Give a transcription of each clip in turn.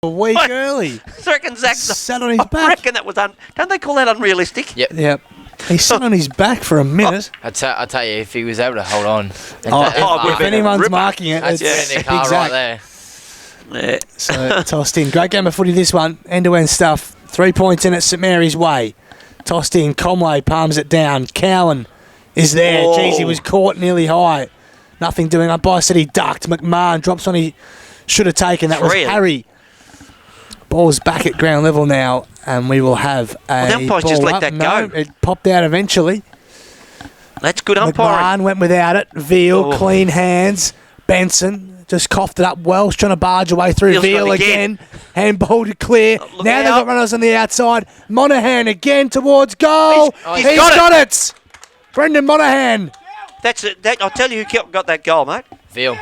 A week early. I reckon Zach sat on his back. I reckon that was don't they call that unrealistic? Yep. He sat on his back for a minute. I tell you, if he was able to hold on. If anyone's marking it, that's it's the car right there. Yeah. So tossed in. Great game of footy this one. End-to-end stuff. 3 points in at St Mary's Way. Tossed in. Conway palms it down. Cowan is there. Oh. Jeez, he was caught nearly high. Nothing doing. Umpire said he ducked. McMahon drops on he should have taken. That was Harry. Ball's back at ground level now, and we will have a the umpires ball just let up. that No, go. it popped out eventually. That's good umpiring. McMahon went without it. Veal, clean hands. Benson just coughed it up. Welsh trying to barge away through. Veal's Veal got it again. Handball to clear. Look Now they've out. got runners on the outside. Monaghan again towards goal. He's He's got got it. Brendan Monaghan. That's it. I'll tell you who got that goal, mate. Veal.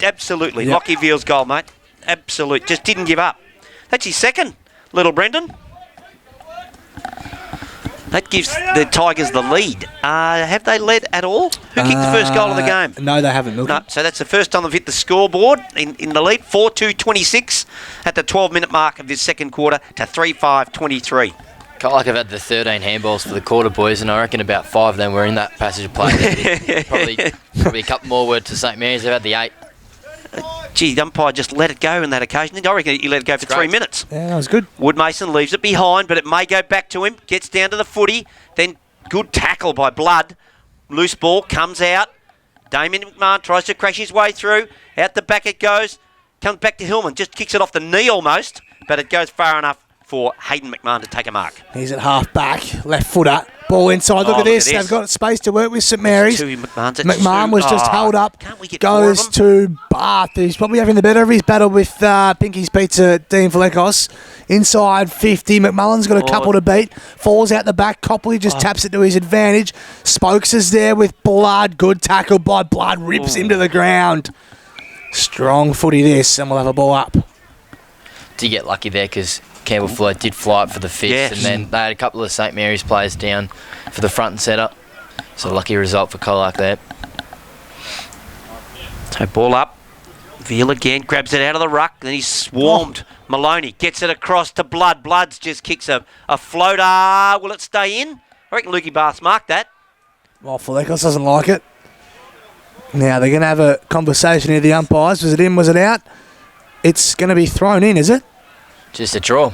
Absolutely. Yep. Lockie Veal's goal, mate. Absolute. Just didn't give up. That's his second, little Brendan. That gives the Tigers the lead. Have they led at all? Who kicked the first goal of the game? No, they haven't, Milky. No, so that's the first time they've hit the scoreboard in the lead. 4-2-26 at the 12-minute mark of this second quarter to 3-5-23. Colac have had the 13 handballs for the quarter, boys, and I reckon about 5 of them were in that passage of play. Probably a couple more were to St Mary's. They've had the 8. Gee, the umpire just let it go in that occasion. I reckon he let it go for 3 minutes. Yeah, that was good. Woodmason leaves it behind, but it may go back to him. Gets down to the footy. Then good tackle by Blood. Loose ball comes out. Damien McMahon tries to crash his way through. Out the back it goes. Comes back to Hillman. Just kicks it off the knee almost, but it goes far enough for Hayden McMahon to take a mark. He's at half back, left footer. Ball inside. Look at this. They've got space to work with St Mary's. McMahon was just held up. Can't we get goes to Barth. He's probably having the better of his battle with Pinky's Pizza, Dean Flecos. Inside 50. McMullen's got a couple to beat. Falls out the back. Copley just taps it to his advantage. Spokes is there with Blood. Good tackle by Blood. Rips him to the ground. Strong footy this, and we'll have a ball up. Did get lucky there because Campbell Floyd did fly up for the 5th, and then they had a couple of St Mary's players down for the front and centre. So lucky result for Colac there. So ball up. Veal again, grabs it out of the ruck, then he's swarmed. Maloney gets it across to Blood. Bloods just kicks a floater. Will it stay in? I reckon Lukey Barth's marked that. Well, Flecos doesn't like it. Now they're going to have a conversation here, the umpires. Was it in, was it out? It's going to be thrown in, is it? Just a draw.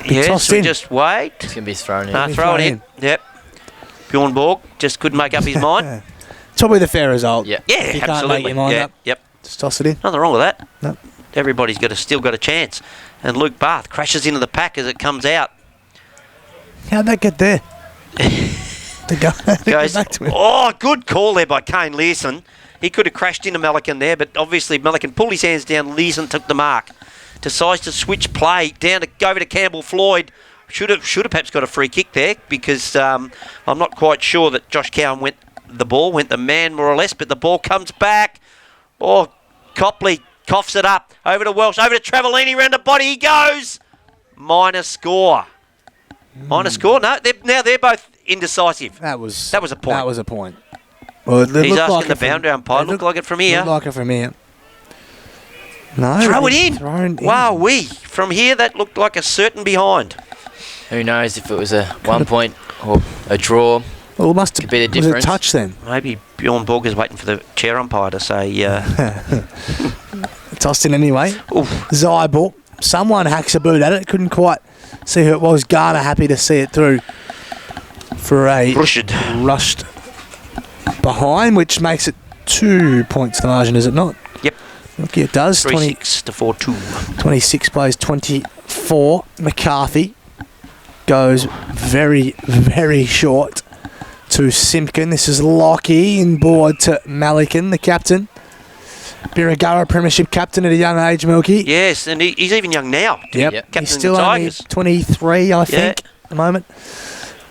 Yes, we just wait. It's going to be thrown in. Throw it in. Yep. Bjorn Borg just couldn't make up his mind. It's probably the fair result. Yeah, You can't absolutely. make your mind up. Yep. Just toss it in. Nothing wrong with that. No. Everybody's still got a chance. And Luke Barth crashes into the pack as it comes out. How'd that get there? Goes, back to him. oh, good call there by Kane Learson. He could have crashed into Melican there, but obviously Melican pulled his hands down. Learson took the mark. Decides to switch play down to go over to Campbell Floyd. Should have perhaps got a free kick there because I'm not quite sure that Josh Cowan went the man more or less, but the ball comes back. Oh, Copley coughs it up. Over to Welsh, over to Travellini, round the body he goes. Minor score. Minor score? No, they're both indecisive. That was a point. That was a point. Well, he's asking the boundary umpire. Looked like it from here. Looked like it from here. No. Throw it in. Wow, from here that looked like a certain behind. Who knows if it was a 1 point or a draw. Well, it must have been a difference. Was it a touch then? Maybe Bjorn Borg is waiting for the chair umpire to say. Tossed in anyway. Zybal. Someone hacks a boot at it. Couldn't quite see who it was. Garner happy to see it through for a rushed behind, which makes it 2 points to margin, is it not? Yep. Okay, it does. 26 to 4-2. 26 plays 24. McCarthy goes very, very short to Simpkin. This is Lockie inboard to Malikan, the captain. Birregurra Premiership captain at a young age, Milky. Yes, and he's even young now. Yep. He's still only 23, I think, at the moment.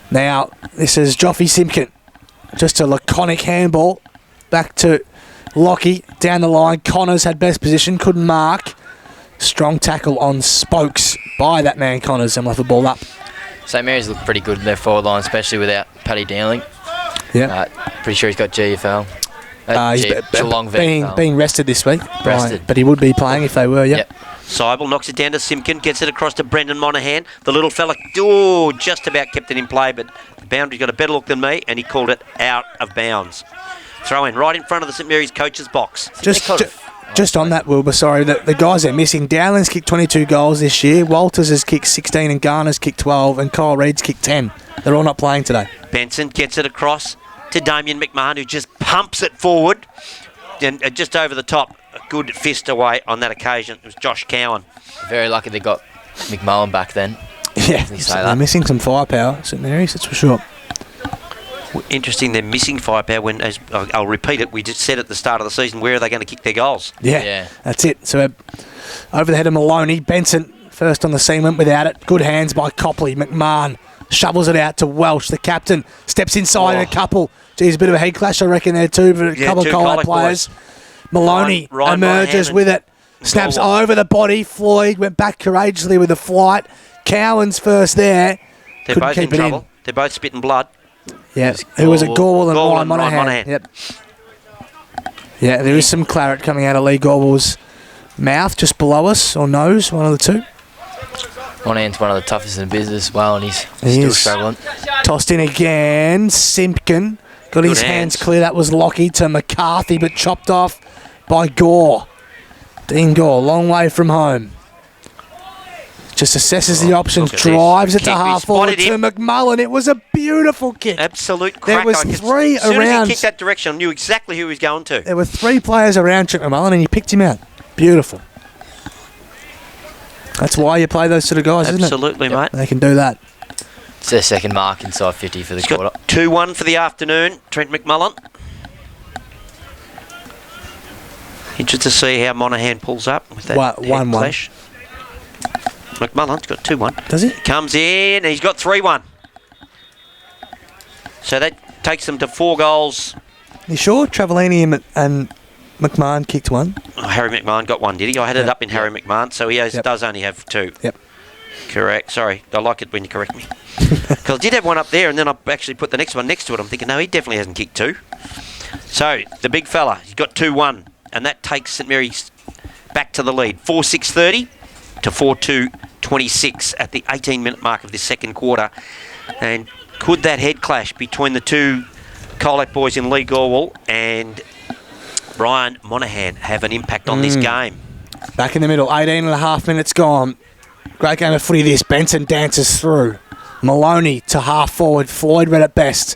Now, this is Joffy Simpkin. Just a laconic handball. Back to Lockie. Down the line. Connors had best position. Couldn't mark. Strong tackle on Spokes by that man Connors. And we'll have the ball up. St Mary's looked pretty good in their forward line, especially without Paddy Dowling. Yeah. Pretty sure he's got GFL. He's being rested this week. Rested. But he would be playing if they were, yep. Seibel knocks it down to Simpkin, gets it across to Brendan Monaghan. The little fella, just about kept it in play, but the boundary's got a better look than me, and he called it out of bounds. Throw in right in front of the St Mary's coach's box. Just on that, Wilbur, sorry, the guys are missing. Dowland's kicked 22 goals this year. Walters has kicked 16 and Garner's kicked 12 and Kyle Reid's kicked 10. They're all not playing today. Benson gets it across to Damien McMahon, who just pumps it forward and just over the top. A good fist away on that occasion. It was Josh Cowan. Very lucky they got McMullen back then. Yeah, they're missing some firepower, St Mary's, that's for sure. Interesting, they're missing firepower when, as I'll repeat it, we just said at the start of the season, where are they going to kick their goals? Yeah. That's it. So over the head of Maloney, Benson first on the scene, went without it. Good hands by Copley. McMahon shovels it out to Welsh. The captain steps inside in a couple. Geez, a bit of a head clash, I reckon, there too, but a couple of Colac players. Maloney emerges with it. Snaps over the body. Floyd went back courageously with the flight. Cowan's first there. They're both in trouble. They're both spitting blood. Yeah, it was a Gorwell and Ryan Monaghan. Yep. Yeah, there is some claret coming out of Lee Gorwell's mouth just below us, or nose, one of the two. Monaghan's one of the toughest in the business as well, and he's still struggling. Tossed in again. Simpkin got his hands clear. That was Lockie to McCarthy, but chopped off by Gore. Dean Gore, long way from home. Just assesses the options, drives it to half forward to McMullen. It was a beautiful kick. Absolute crack. There was three as soon around. As he kicked that direction, I knew exactly who he was going to. There were three players around Trent McMullen, and he picked him out. Beautiful. That's why you play those sort of guys, isn't it? Absolutely, mate. They can do that. It's their second mark inside 50 for the quarter. 2-1 for the afternoon, Trent McMullen. Interested to see how Monaghan pulls up with that 1-1 clash. McMullen's got 2-1. Does he? Comes in, he's got 3-1. So that takes them to 4 goals. You sure? Travellini and McMahon kicked one? Oh, Harry McMahon got one, did he? I had it up in Harry McMahon, so he does only have 2. Yep. Correct. Sorry, I like it when you correct me. Because I did have one up there, and then I actually put the next one next to it. I'm thinking, no, he definitely hasn't kicked 2. So, the big fella, he's got 2-1, and that takes St Mary's back to the lead. 4-6-30 to 4-2-26 at the 18-minute mark of this second quarter. And could that head clash between the two Colac boys in Lee Gorwell and Ryan Monaghan have an impact on this game? Back in the middle, 18 and a half minutes gone. Great game of footy this. Benson dances through. Maloney to half forward. Floyd read it best.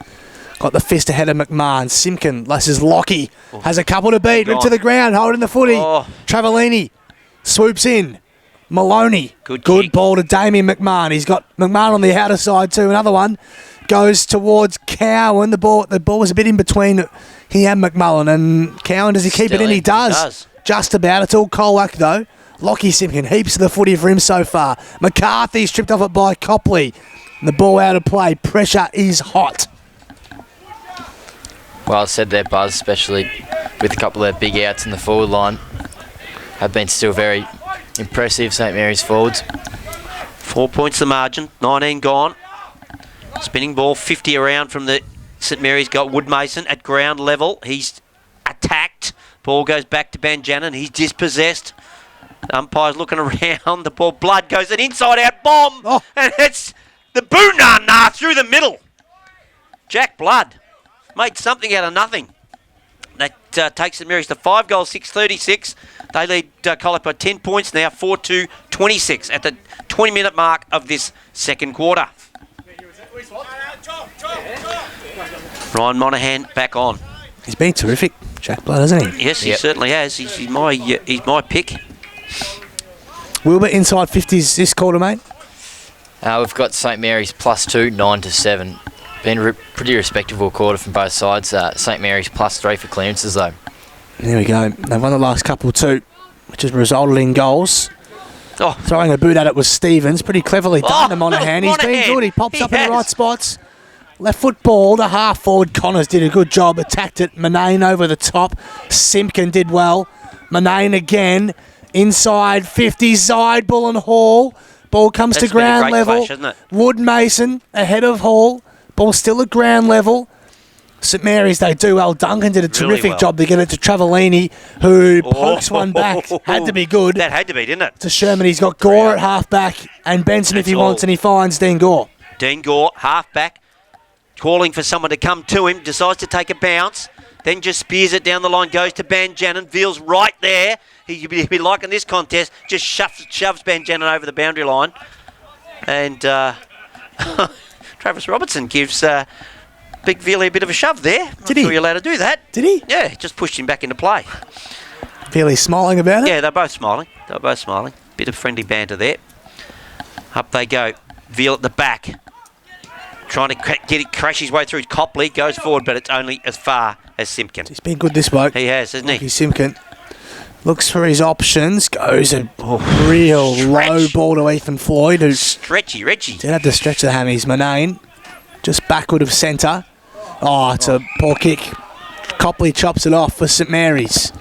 Got the fist ahead of McMahon. Simpkin, this is Lockie. Has a couple to beat. Ripped to the ground, holding the footy. Travellini swoops in. Maloney. Good ball to Damien McMahon. He's got McMahon on the outer side too. Another one goes towards Cowan. The ball was a bit in between he and McMullen. And Cowan, does he keep it in? He does. Just about. It's all Colac though. Lockie Simpkin, heaps of the footy for him so far. McCarthy's tripped off it by Copley. And the ball out of play. Pressure is hot. Well said there, Buzz, especially with a couple of their big outs in the forward line. Have been still very impressive, St Mary's forwards. 4 points the margin, 19 gone. Spinning ball, 50 around from the St Mary's got Woodmason at ground level. He's attacked. Ball goes back to Banjanin. He's dispossessed. Umpire's looking around. The ball, blood goes an inside-out bomb. And it's the boo-na-na through the middle. Jack Blood made something out of nothing. That takes St Mary's to 5 goals, 6-36. They lead Colac by 10 points now, 4-2-26 at the 20-minute mark of this second quarter. Ryan Monaghan back on. He's been terrific, Jack Blood, hasn't he? Yes, he certainly has. He's my pick. Wilbur, inside 50s this quarter, mate? We've got St Mary's +2, 9-7. Been a pretty respectable quarter from both sides. St Mary's +3 for clearances, though. There we go. They've won the last couple too, which has resulted in goals. Throwing a boot at it was Stevens. Pretty cleverly done to Monaghan. He's been good. He pops up in the right spots. Left foot ball to half forward. Connors did a good job. Attacked it. Manane over the top. Simpkin did well. Manane again. Inside 50. Side Bull and Hall. Ball comes to ground level. Clash, Wood Mason ahead of Hall. Ball still at ground level. St Mary's, they do well. Duncan did a Really terrific well. job to get it to Travellini, who pokes one back. Had to be good. That had to be, didn't it? To Sherman, he's got Gore at half-back, and Benson if he wants, and he finds Dean Gore. Dean Gore, half-back, calling for someone to come to him, decides to take a bounce, then just spears it down the line, goes to Banjanin, Veal's right there. He'd be liking this contest, just shoves Banjanin over the boundary line. And Travis Robertson gives Big Veal a bit of a shove there. Did Not he? sure you're allowed to do that. Did he? Yeah, just pushed him back into play. Veal's smiling about it? Yeah, they're both smiling. Bit of friendly banter there. Up they go. Veal at the back. Trying to crash his way through. Copley goes forward, but it's only as far as Simpkin. He's been good, this bloke. He has, hasn't he? Lucky Simpkin. Looks for his options. Goes a real low ball to Ethan Floyd, who Stretchy Reggie. did have to stretch the hammies. Manane, just backward of centre. Oh, it's a poor kick. Copley chops it off for St Mary's.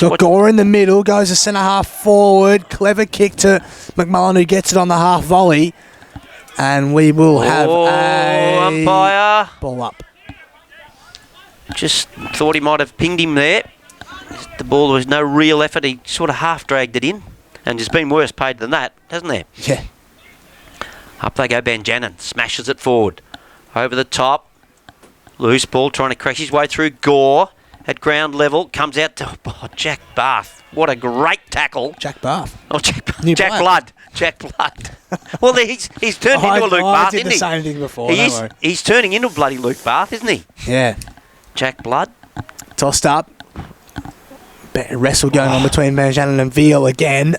Got Gore in the middle, goes a centre half forward. Clever kick to McMullen, who gets it on the half volley. And we will have a umpire. Ball up. Just thought he might have pinged him there. The ball, there was no real effort. He sort of half dragged it in. And there's been worse paid than that, hasn't there? Yeah. Up they go, Banjanin. Smashes it forward. Over the top. Loose ball, trying to crash his way through. Gore at ground level. Comes out to Jack Bath. What a great tackle. Jack Bath. Oh, Jack New Jack player. Blood. Jack Blood. Well, he's turned into a Luke I Bath, did isn't the he? same thing before. Don't worry. He's turning into bloody Luke Bath, isn't he? Yeah. Jack Blood. Tossed up. Wrestle going on between Banjanin and Veal again.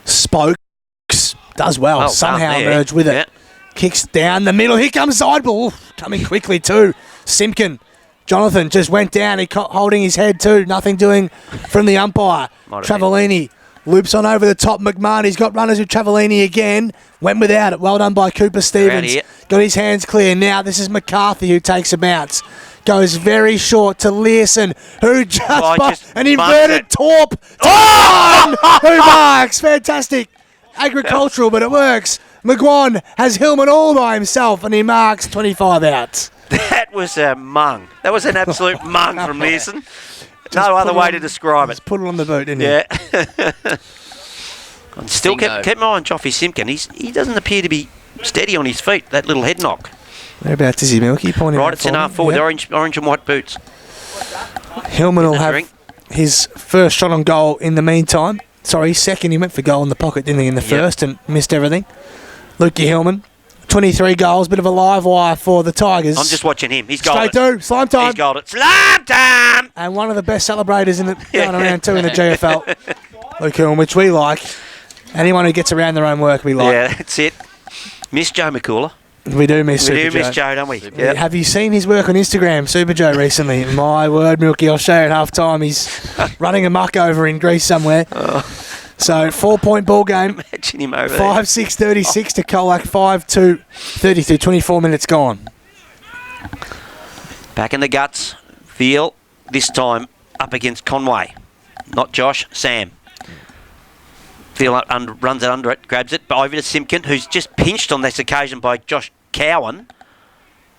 Spokes. Does well. Well Somehow done there. emerged with it. Yeah. Kicks down the middle. Here comes Sideball. Coming quickly too. Simpkin. Jonathan just went down. He holding his head too. Nothing doing from the umpire. Travellini loops on over the top. McMahon. He's got runners with Travellini again. Went without it. Well done by Cooper Stevens. Got his hands clear. Now this is McCarthy who takes a bounce. Goes very short to Learson, who just an inverted torp. Who marks? Fantastic. Agricultural, but it works. McGuan has Hillman all by himself, and he marks 25 outs. That was a mung. That was an absolute mung from Learson. No other way to describe it. Just put it on the boot, didn't he? And still kept my eye on Joffy Simpkin. He doesn't appear to be steady on his feet, that little head knock. Whereabouts is he, Milky? Pointing right, it's in half forward, yep. Orange and white boots. Hillman will have his first shot on goal in the meantime. Sorry, second. He went for goal in the pocket, didn't he, in the first, and missed everything. Lukey Hillman, 23 goals, bit of a live wire for the Tigers. I'm just watching him. He's goaled it. Straight through, slime time. He's goaled it. Slime time! And one of the best celebrators in the going around too in the GFL. Luke Hillman, which we like. Anyone who gets around their own work, we like. Yeah, that's it. Miss Joe McCullough. We do miss Super Joe. We do miss Joe, don't we? Yep. Have you seen his work on Instagram, Super Joe, recently? My word, Milky, I'll show you at half time. He's running amok over in Greece somewhere. So, 4-point ball game. Imagine him over 5-6-36 to Colac, 5-2-32, 24 minutes gone. Back in the guts. Veal, this time up against Conway. Not Josh, Sam. Veal runs it under it, grabs it, but over to Simpkin, who's just pinched on this occasion by Josh Cowan.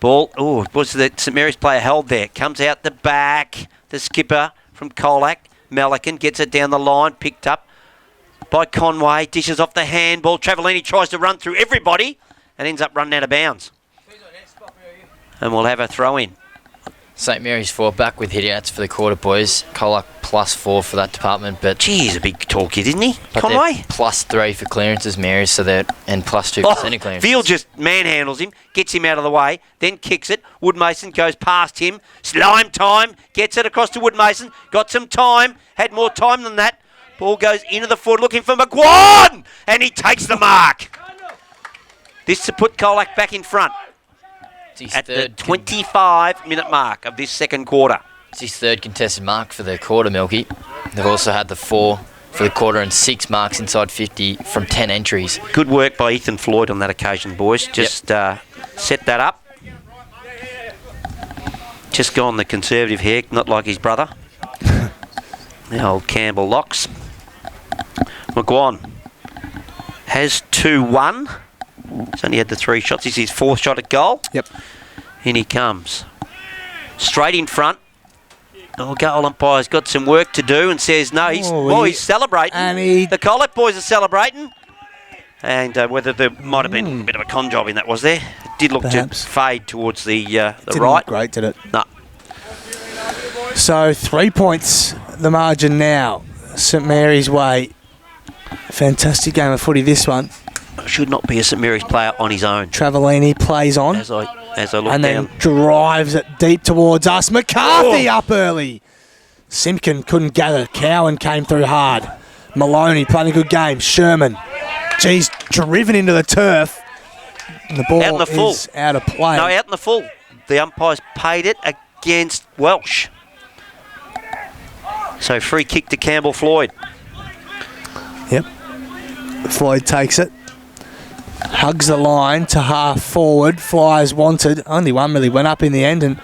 Ball, was the St Mary's player held there. Comes out the back. The skipper from Colac, Melican, gets it down the line, picked up by Conway, dishes off the handball. Travellini tries to run through everybody and ends up running out of bounds. And we'll have a throw in. St Mary's 4 back with hit-outs for the quarter, boys. Colac +4 for that department, but gee, he's a big tall kid, isn't he? But Conway? +3 for clearances, Mary's, so they're and +2 for centre clearances. Veal just manhandles him, gets him out of the way, then kicks it. Woodmason goes past him. Slime time, gets it across to Woodmason. Got some time, had more time than that. Ball goes into the foot, looking for McGuan, and he takes the mark. This to put Colac back in front at the 25-minute mark of this second quarter. It's his third contested mark for the quarter, Milky. They've also had the 4 for the quarter and 6 marks inside 50 from 10 entries. Good work by Ethan Floyd on that occasion, boys. Just set that up. Just gone the conservative hair, not like his brother. The old Campbell locks. McGuan has 2-1. He's only had the 3 shots. This is his 4th shot at goal. Yep. In he comes. Straight in front. Oh, goal umpire's got some work to do and says no. He's celebrating. And the Colac boys are celebrating. And whether there might have been a bit of a con job in that, was there? It did look Perhaps. to fade towards the Didn't right. look great, did it? No. So 3 points, the margin now. St Mary's way. Fantastic game of footy, this one. Should not be a St Mary's player on his own. Travellini plays on. As I look And down. then drives it deep towards us. McCarthy up early. Simpkin couldn't gather. Cowan came through hard. Maloney playing a good game. Sherman. Geez, driven into the turf. And the ball Out in the full. is out of play. No, out in the full. The umpires paid it against Welsh. So free kick to Campbell Floyd. Yep. Floyd takes it. Hugs the line to half forward. Flyers wanted. Only one really went up in the end and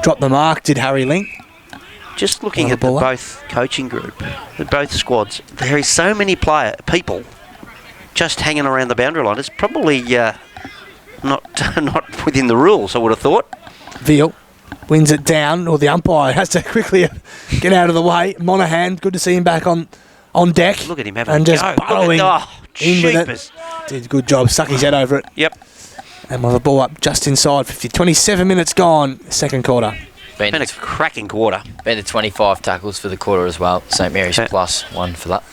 dropped the mark, did Harry Link. Just looking Another at the ball up. both coaching group, both squads, there is so many people just hanging around the boundary line. It's probably not within the rules, I would have thought. Veal wins it down, or the umpire has to quickly get out of the way. Monaghan, good to see him back on deck. Look at him having and a just go. burrowing in with Jeepers. it. Did a good job, stuck his head over it. Yep. And with the ball up just inside 50. 27 minutes gone, second quarter. Been a cracking quarter. Been to 25 tackles for the quarter as well. St Mary's Okay. +1 for that.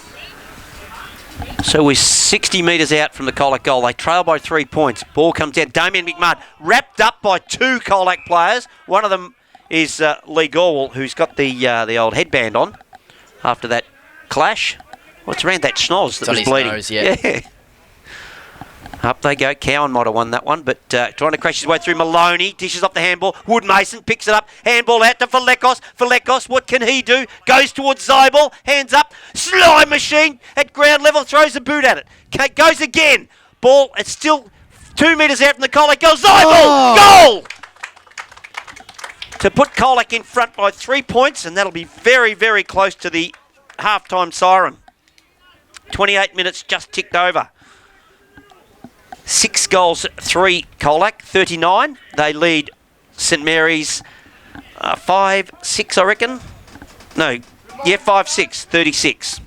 So we're 60 metres out from the Colac goal. They trail by 3 points. Ball comes down. Damien McMahon wrapped up by two Colac players. One of them is Lee Gorwell, who's got the old headband on after that clash. What's around that schnoz that on was his bleeding? nose, yeah. Up they go. Cowan might have won that one, but trying to crash his way through. Maloney dishes off the handball. Wood Mason picks it up. Handball out to Falekos. Falekos, what can he do? Goes towards Zybel. Hands up. Slime machine at ground level. Throws a boot at it. Goes again. Ball. It's still 2 metres out from the Colac goal. Zybel! Goal! To put Colac in front by 3 points, and that'll be very, very close to the halftime siren. 28 minutes just ticked over. 6 goals, 3 Colac, 39. They lead St Mary's 5-6, I reckon. No, yeah, 5-6, 36.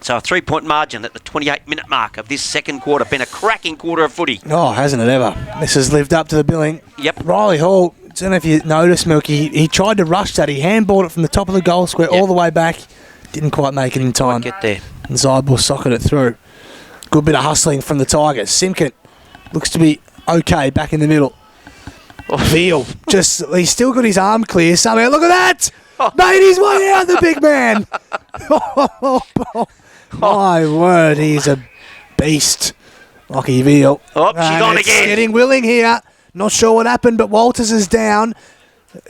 So a 3-point margin at the 28-minute mark of this second quarter. Been a cracking quarter of footy. Oh, hasn't it ever? This has lived up to the billing. Yep. Riley Hall, I don't know if you noticed, Milky, he tried to rush that. He handballed it from the top of the goal square all the way back. Didn't quite make it in time. Get there. And Zybel socketed it through. Good bit of hustling from the Tigers. Simpkin looks to be okay back in the middle. Veal, he's still got his arm clear somehow. Look at that! Made his way out, the big man. My word, he's a beast. Lockie Veal. Oh, she's on it's again. Getting willing here. Not sure what happened, but Walters is down.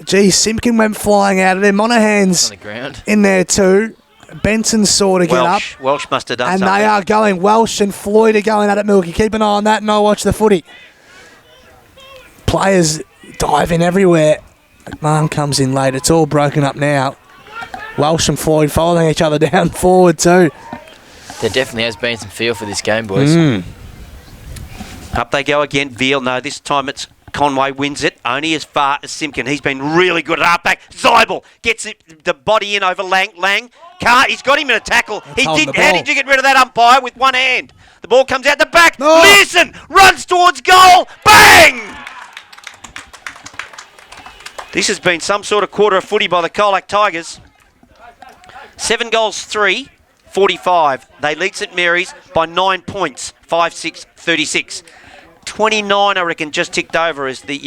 Gee, Simpkin went flying out of there. Monaghan's On the ground. in there too. Benson saw to get up. Welsh must have done And something. they are going. Welsh and Floyd are going at it, Milky. Keep an eye on that and I'll watch the footy. Players diving everywhere. McMahon comes in late. It's all broken up now. Welsh and Floyd following each other down forward too. There definitely has been some feel for this game, boys. Up they go again. Veal, no, this time it's Conway wins it, only as far as Simpkin. He's been really good at halfback. Zybel gets the body in over Lang. He's got him in a tackle. How did you get rid of that umpire with one hand? The ball comes out the back. Learson runs towards goal. Bang! This has been some sort of quarter of footy by the Colac Tigers. 7 goals, 3, 45. They lead St Mary's by 9 points, 5-6, 36. 29, I reckon, just ticked over as the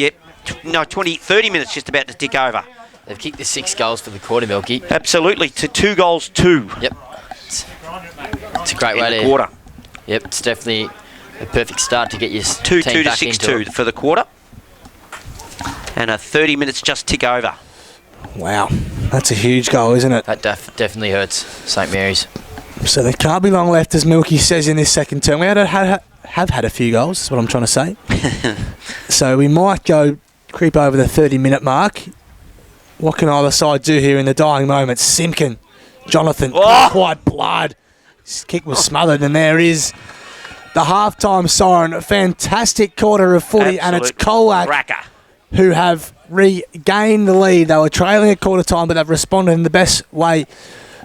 30 minutes just about to tick over. They've kicked the 6 goals for the quarter, Milky. Absolutely, to 2 goals, 2. Yep. It's a great way to... quarter. Yep, it's definitely a perfect start to get your 2-2 team to back into 6-2 it. for the quarter. And a 30 minutes just tick over. Wow, that's a huge goal, isn't it? That definitely hurts St Mary's. So there can't be long left, as Milky says in this second term. We have had a few goals, that's what I'm trying to say. So we might creep over the 30-minute mark. What can either side do here in the dying moments? Simpkin, Jonathan, quite blood. His kick was smothered, and there is the halftime siren. A fantastic quarter of footy, and it's Colac Cracker. who have regain the lead. They were trailing at quarter time, but they've responded in the best way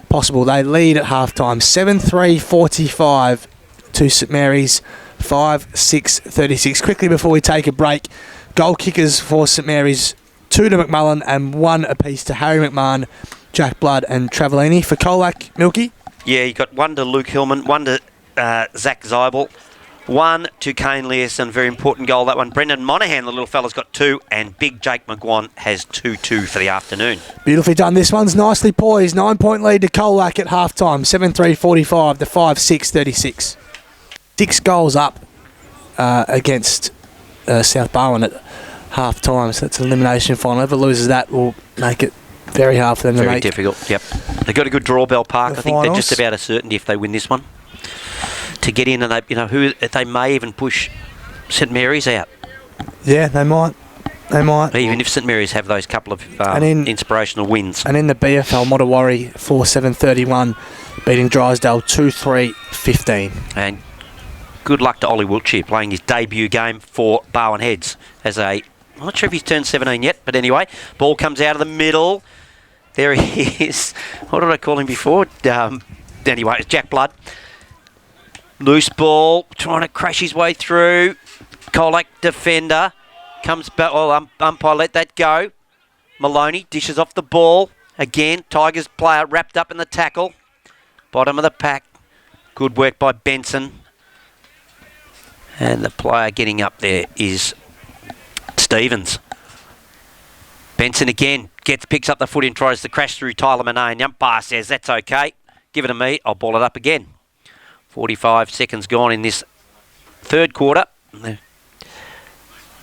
possible. They lead at half time 7-3-45 to St Mary's 5-6-36. Quickly before we take a break, goal kickers for St Mary's, 2 to McMullen and 1 apiece to Harry McMahon, Jack Blood and Travellini. For Colac, Milky? Yeah, you got 1 to Luke Hillman, 1 to Zach Zeibel, 1 to Kane Learson. Very important goal, that one. Brendan Monaghan, the little fella's got 2, and Big Jake McGuan has 2-2 for the afternoon. Beautifully done. This one's nicely poised. 9-point lead to Colac at half time, 7-3-45 to 5-6-36. 6 goals up against South Barwon at half time, so that's an elimination final. Whoever loses that will make it very hard for them to make. Very difficult, yep. They've got a good draw, Bell Park. The I think they're finals. just about a certainty if they win this one to get in, and they may even push St Mary's out. Yeah, they might. Even if St Mary's have those couple of inspirational wins. And in the BFL, Mottawarri 4-7-31, beating Drysdale 2-3-15. And good luck to Ollie Wiltshire playing his debut game for Barwon Heads as I'm not sure if he's turned 17 yet, but anyway, ball comes out of the middle. There he is. What did I call him before? Anyway, it's Jack Blood. Loose ball, trying to crash his way through. Colac defender comes back. Well, umpire let that go. Maloney dishes off the ball. Again, Tigers player wrapped up in the tackle. Bottom of the pack. Good work by Benson. And the player getting up there is Stevens. Benson again picks up the footy and tries to crash through Tyler Manane. Umpire says that's okay. Give it to me. I'll ball it up again. 45 seconds gone in this third quarter.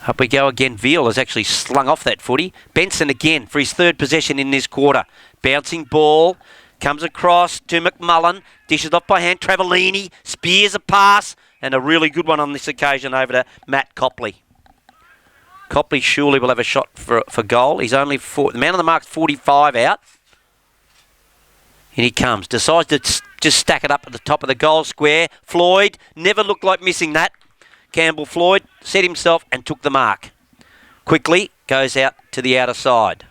Up we go again. Veal has actually slung off that footy. Benson again for his third possession in this quarter. Bouncing ball. Comes across to McMullen. Dishes off by hand. Travellini spears a pass. And a really good one on this occasion over to Matt Copley. Copley surely will have a shot for goal. He's only the man on the mark's 45 out. And he comes. Decides to just stack it up at the top of the goal square. Floyd never looked like missing that. Campbell Floyd set himself and took the mark. Quickly goes out to the outer side.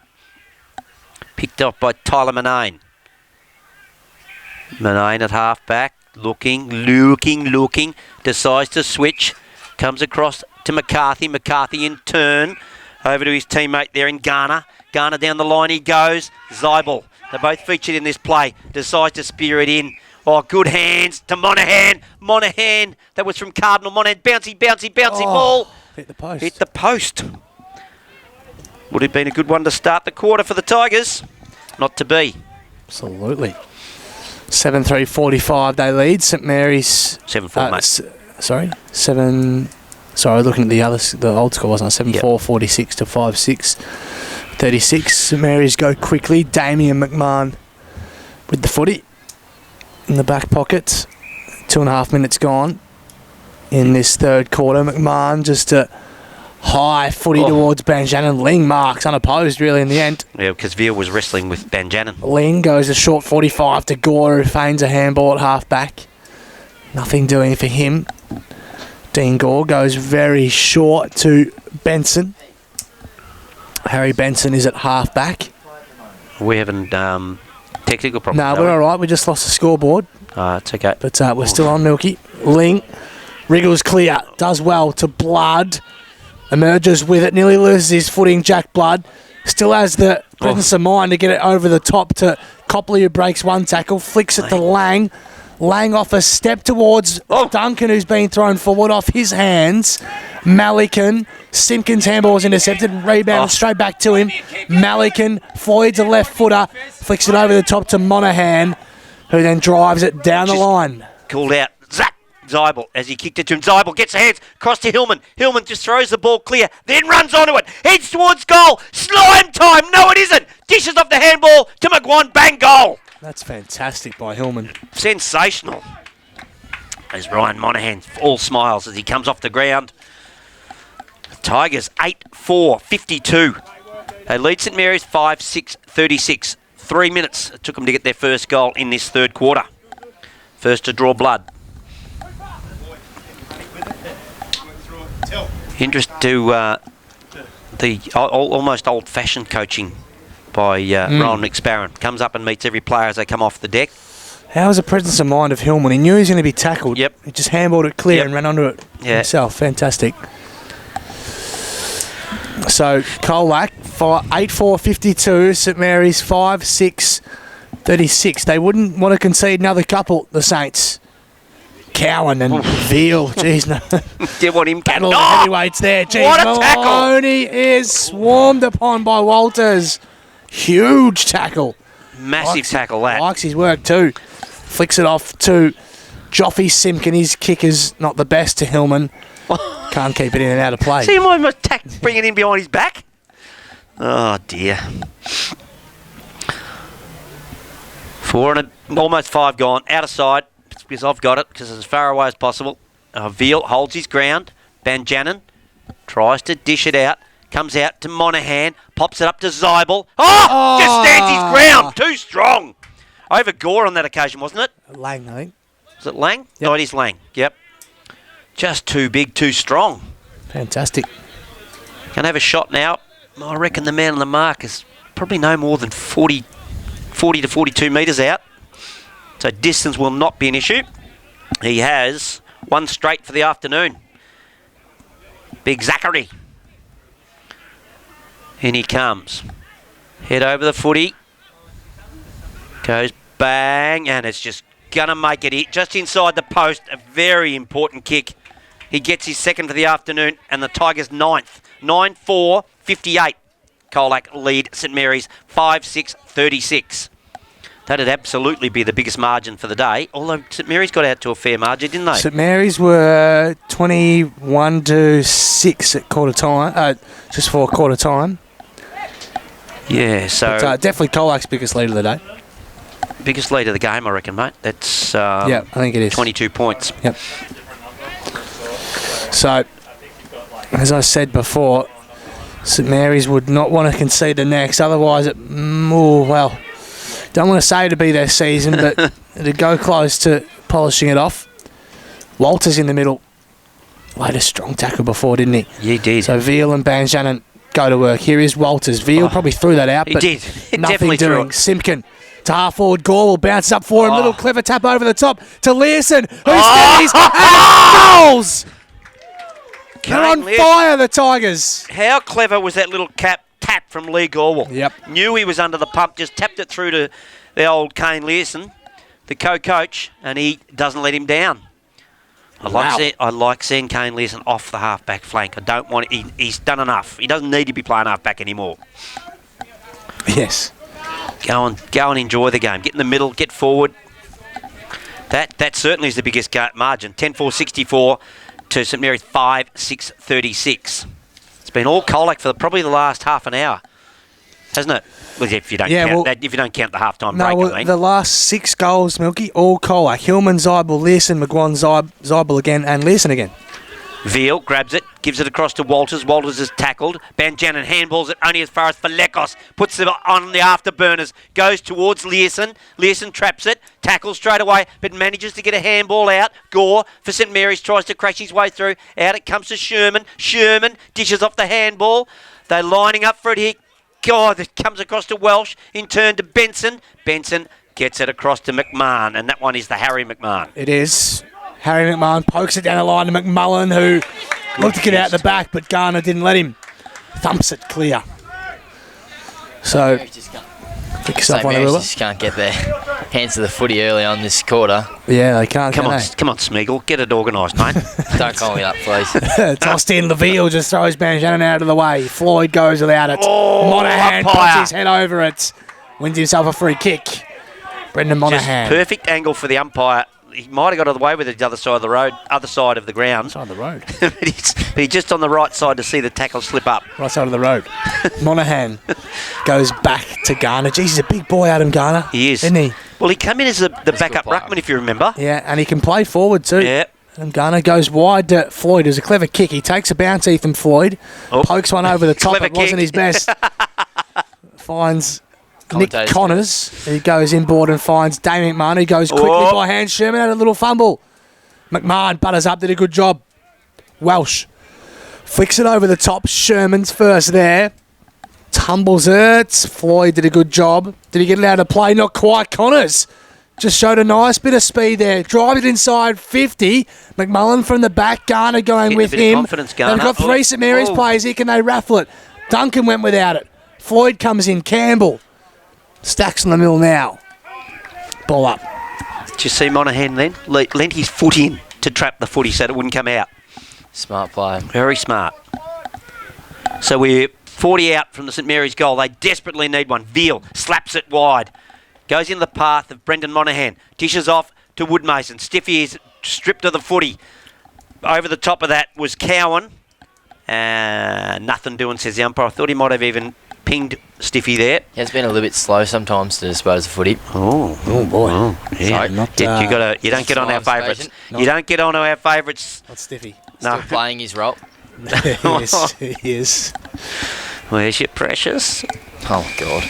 Picked up by Tyler Manane. Manane at half back. Looking. Decides to switch. Comes across to McCarthy. McCarthy in turn. Over to his teammate there in Garner. Garner down the line he goes. Zeibel. They're both featured in this play. Decides to spear it in. Oh, good hands to Monaghan. Monaghan. That was from Cardinal. Monaghan. Bouncy ball. Hit the post. Hit the post. Would have been a good one to start the quarter for the Tigers. Not to be. Absolutely. 7-3-45 they lead. St Mary's 7-4, mate. 7. Sorry, looking at the old score, wasn't I? 7-4-46 to 5-6-36. St Mary's go quickly. Damien McMahon with the footy in the back pocket. 2.5 minutes gone in this third quarter. McMahon just a high footy towards Banjanin. Ling marks unopposed really in the end. Yeah, because Veal was wrestling with Banjanin. Ling goes a short 45 to Gore, who feigns a handball at half back. Nothing doing for him. Dean Gore goes very short to Benson. Harry Benson is at half back. We haven't technical problems. No, we're all right. We just lost the scoreboard. It's okay. But we're still on, Milky. Ling wriggles clear. Does well to Blood. Emerges with it. Nearly loses his footing. Jack Blood still has the presence of mind to get it over the top to Copley, who breaks one tackle. Flicks it to Lang. Lang off a step towards Duncan, who's been thrown forward off his hands. Malikan. Simpkins' handball was intercepted. Rebound straight back to him. Malikan. Floyd's a left footer. Flicks it over the top to Monaghan, who then drives it down the line. Called out. Zach Zeibel as he kicked it to him. Zeibel gets the hands. Cross to Hillman. Hillman just throws the ball clear. Then runs onto it. Heads towards goal. Slime time. No, it isn't. Dishes off the handball to McGuan. Bang, goal. That's fantastic by Hillman. Sensational. As Ryan Monaghan all smiles as he comes off the ground. Tigers 8-4-52. They lead St Mary's 5-6-36. 3 minutes it took them to get their first goal in this third quarter. First to draw blood. Interest to the almost old-fashioned coaching by Ron McSparron. Comes up and meets every player as they come off the deck. How was the presence of mind of Hillman? He knew he was going to be tackled. Yep. He just handballed it clear and ran onto it himself. Fantastic. So, Colac, 8-4-52, St Mary's 5-6-36. They wouldn't want to concede another couple, the Saints. Cowan and Veal. Jeez, no. Did want him Battle of the heavyweights there. Jeez, what a tackle. Maloney is swarmed upon by Walters. Huge tackle. Massive tackle, that. Likes his work too. Flicks it off to Joffy Simpkin. His kick is not the best to Hillman. Can't keep it in and out of play. See him bring it in behind his back. Oh, dear. 4 and almost 5 gone. Out of sight. Because I've got it, because it's as far away as possible. Veal holds his ground. Banjanin tries to dish it out. Comes out to Monahan. Pops it up to Zybel. Just stands his ground. Too strong. Over Gore on that occasion, wasn't it? Lang, I think. Was it Lang? Yep. Oh, it is Lang. Yep. Just too big, too strong. Fantastic. Going to have a shot now. I reckon the man on the mark is probably no more than 40 to 42 metres out. So distance will not be an issue. He has one straight for the afternoon. Big Zachary. In he comes. Head over the footy. Goes bang, and it's just going to make it just inside the post. A very important kick. He gets his second for the afternoon, and the Tigers 9th. 9-4-58. Colac lead St Mary's 5-6-36. That'd absolutely be the biggest margin for the day. Although St Mary's got out to a fair margin, didn't they? St Mary's were 21-6 at quarter time, just for quarter time. Yeah, so But, definitely Colac's biggest lead of the day. biggest lead of the game, I reckon, mate. That's Yeah, I think it is. 22 points. Yep. So, as I said before, St Mary's would not want to concede the next. Otherwise, don't want to say it'd be their season, but it'd go close to polishing it off. Walters in the middle. Laid a strong tackle before, didn't he? Yeah, he did. So Veal and Banjanin go to work. Here is Walters. Veal probably threw that out, He but did. He nothing definitely threw doing. it. Simpkin to half forward. Gore will bounce up for him. Little clever tap over the top to Learson, who steadies and goals. They're on fire, the Tigers. How clever was that little tap from Lee Gorwell? Yep. Knew he was under the pump, just tapped it through to the old Kane Learson, the co-coach, and he doesn't let him down. I like seeing Kane Learson off the half-back flank. I don't want it. He's done enough. He doesn't need to be playing half-back anymore. Yes. Go and enjoy the game. Get in the middle, get forward. That certainly is the biggest margin. 10-4-64 to St Mary's 5-6-36. It's been all Colac for probably the last half an hour, hasn't it? Well, if you don't count the half-time break, I mean. The last 6 goals, Milky, all Colac. Hillman, Zybel, Learson, McGuan, Zybel again, and Learson again. Veal grabs it, gives it across to Walters. Walters is tackled. Banjanin handballs it only as far as Falekos. Puts it on the afterburners. Goes towards Learson. Learson traps it. Tackles straight away, but manages to get a handball out. Gore for St Mary's tries to crash his way through. Out it comes to Sherman. Sherman dishes off the handball. They're lining up for it here. God, it comes across to Welsh. In turn to Benson. Benson gets it across to McMahon, and that one is the Harry McMahon. It is. Harry McMahon pokes it down the line to McMullen, who looked to get out the back, but Garner didn't let him. Thumps it clear. So, pick yourself on the ruler. Just can't get their hands to the footy early on this quarter. Yeah, they can't. Come on, Smeagol, get it organised, mate. Don't call me up, please. Tossed in, Veal just throws Banjanin out of the way. Floyd goes without it. Monahan puts his head over it. Wins himself a free kick. Brendan Monahan. Just perfect angle for the umpire. He might have got away with it the other side of the road, other side of the ground. Side of the road. But he's just on the right side to see the tackle slip up. Right side of the road. Monahan goes back to Garner. Jeez, he's a big boy, Adam Garner. He is. Isn't he? Well, he came in as the backup ruckman, if you remember. Yeah, and he can play forward too. Yeah. And Garner goes wide to Floyd. It was a clever kick. He takes a bounce, Ethan Floyd. Pokes one over the top. It wasn't his best. Finds Nick Connors. He goes inboard and finds Damien McMahon. He goes quickly by hand. Sherman had a little fumble. McMahon butters up, did a good job. Welsh Flicks it over the top. Sherman's first there. Tumbles it. Floyd did a good job. Did he get it out of play? Not quite. Connors just showed a nice bit of speed there. Drive it inside 50. McMullen from the back. Garner going Getting with a bit of him. confidence, Garner. They've got three St Mary's players here. Can they raffle it? Duncan went without it. Floyd comes in. Campbell. Stacks in the middle now. Ball up. Did you see Monaghan then? Lent his foot in to trap the footy so it wouldn't come out. Smart play. Very smart. So we're 40 out from the St Mary's goal. They desperately need one. Veal slaps it wide. Goes in the path of Brendan Monaghan. Dishes off to Woodmason. Stiffy is stripped of the footy. Over the top of that was Cowan. Nothing doing, says the umpire. I thought he might have even pinged Stiffy there. He has been a little bit slow sometimes to dispose of footy. Oh boy. Oh, yeah. Sorry, you don't get on our favourites. You don't get on our favourites. Not Stiffy. Still No. playing his role. Yes, he is. Where's your precious? Oh, God.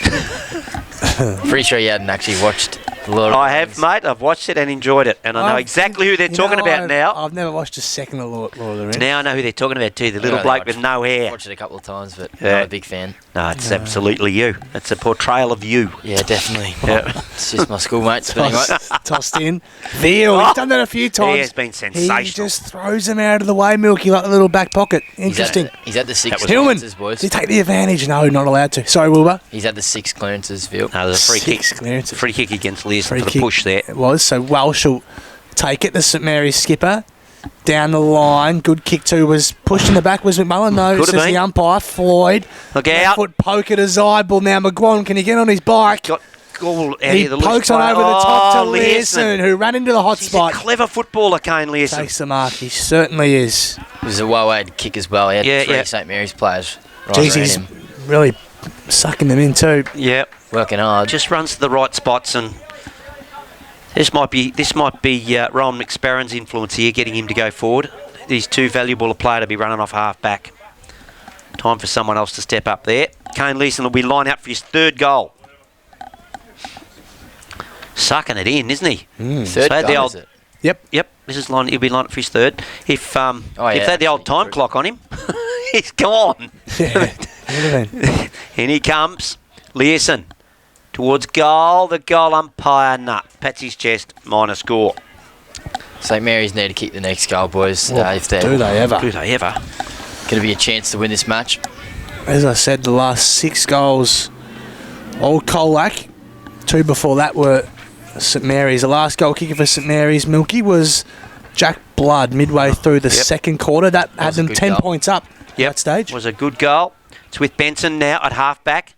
Pretty sure you hadn't actually watched Lord of the I have, Rings. mate. I've watched it and enjoyed it. And I know exactly who they're talking about now. I've never watched a second of Lord of the Rings. Now I know who they're talking about too. The little Yeah, bloke with no hair. Watched it a couple of times, but Yeah. not a big fan. No, it's absolutely you. It's a portrayal of you. Yeah, definitely. Yeah. It's just my schoolmates. But anyway, Tossed in. Veal, he's done that a few times. He has been sensational. He just throws them out of the way, Milky, like a little back pocket. Interesting. He's at the six Tillman, clearances, boys. did he take the advantage? No, not allowed to. Sorry, Wilbur. He's at the 6 clearances, Phil. No, there's a free Six kick. clearances. Free kick against Learson Free for the kick. push there. It was. So Welsh will take it. The St Mary's skipper. Down the line. Good kick too. Was pushed in the back. Was McMullen? No, Could have says been. the umpire. Floyd. Look Left out. foot poke at a Zybal. Now McGuan, can he get on his bike? Got all out He of the loose pokes on play. over the top to Learson. Learson, who ran into the hot He's spot. a clever footballer, Kane Learson. Takes the mark. He certainly is. It was a well-weighted kick as well. He had Yeah, 3 yeah. St Mary's players right Jeez, around he's him, really sucking them in too. Yeah. working hard. Just runs to the right spots, and this might be Rowan McSparron's influence here, getting him to go forward. He's too valuable a player to be running off half back. Time for someone else to step up there. Kane Leeson will be line out for his 3rd goal. Sucking it in, isn't he? Third So the goal, old- is it? Yep, this is line. He'll be line up for his 3rd. If yeah, they had the old actually, time true. clock on him, he's gone. Yeah, would have been. And he comes, Learson towards goal. The goal umpire pats his chest. Minor score. St Mary's need to kick the next goal, boys. Well, If they're do they ever? Do they ever? going to be a chance to win this match. As I said, the last 6 goals, old Colac. 2 before that were St Mary's. The last goal kicker for St Mary's, Milky, was Jack Blood midway through the second quarter. That had was a them good 10 goal. points up at that stage. Was a good goal. It's with Benson now at half-back.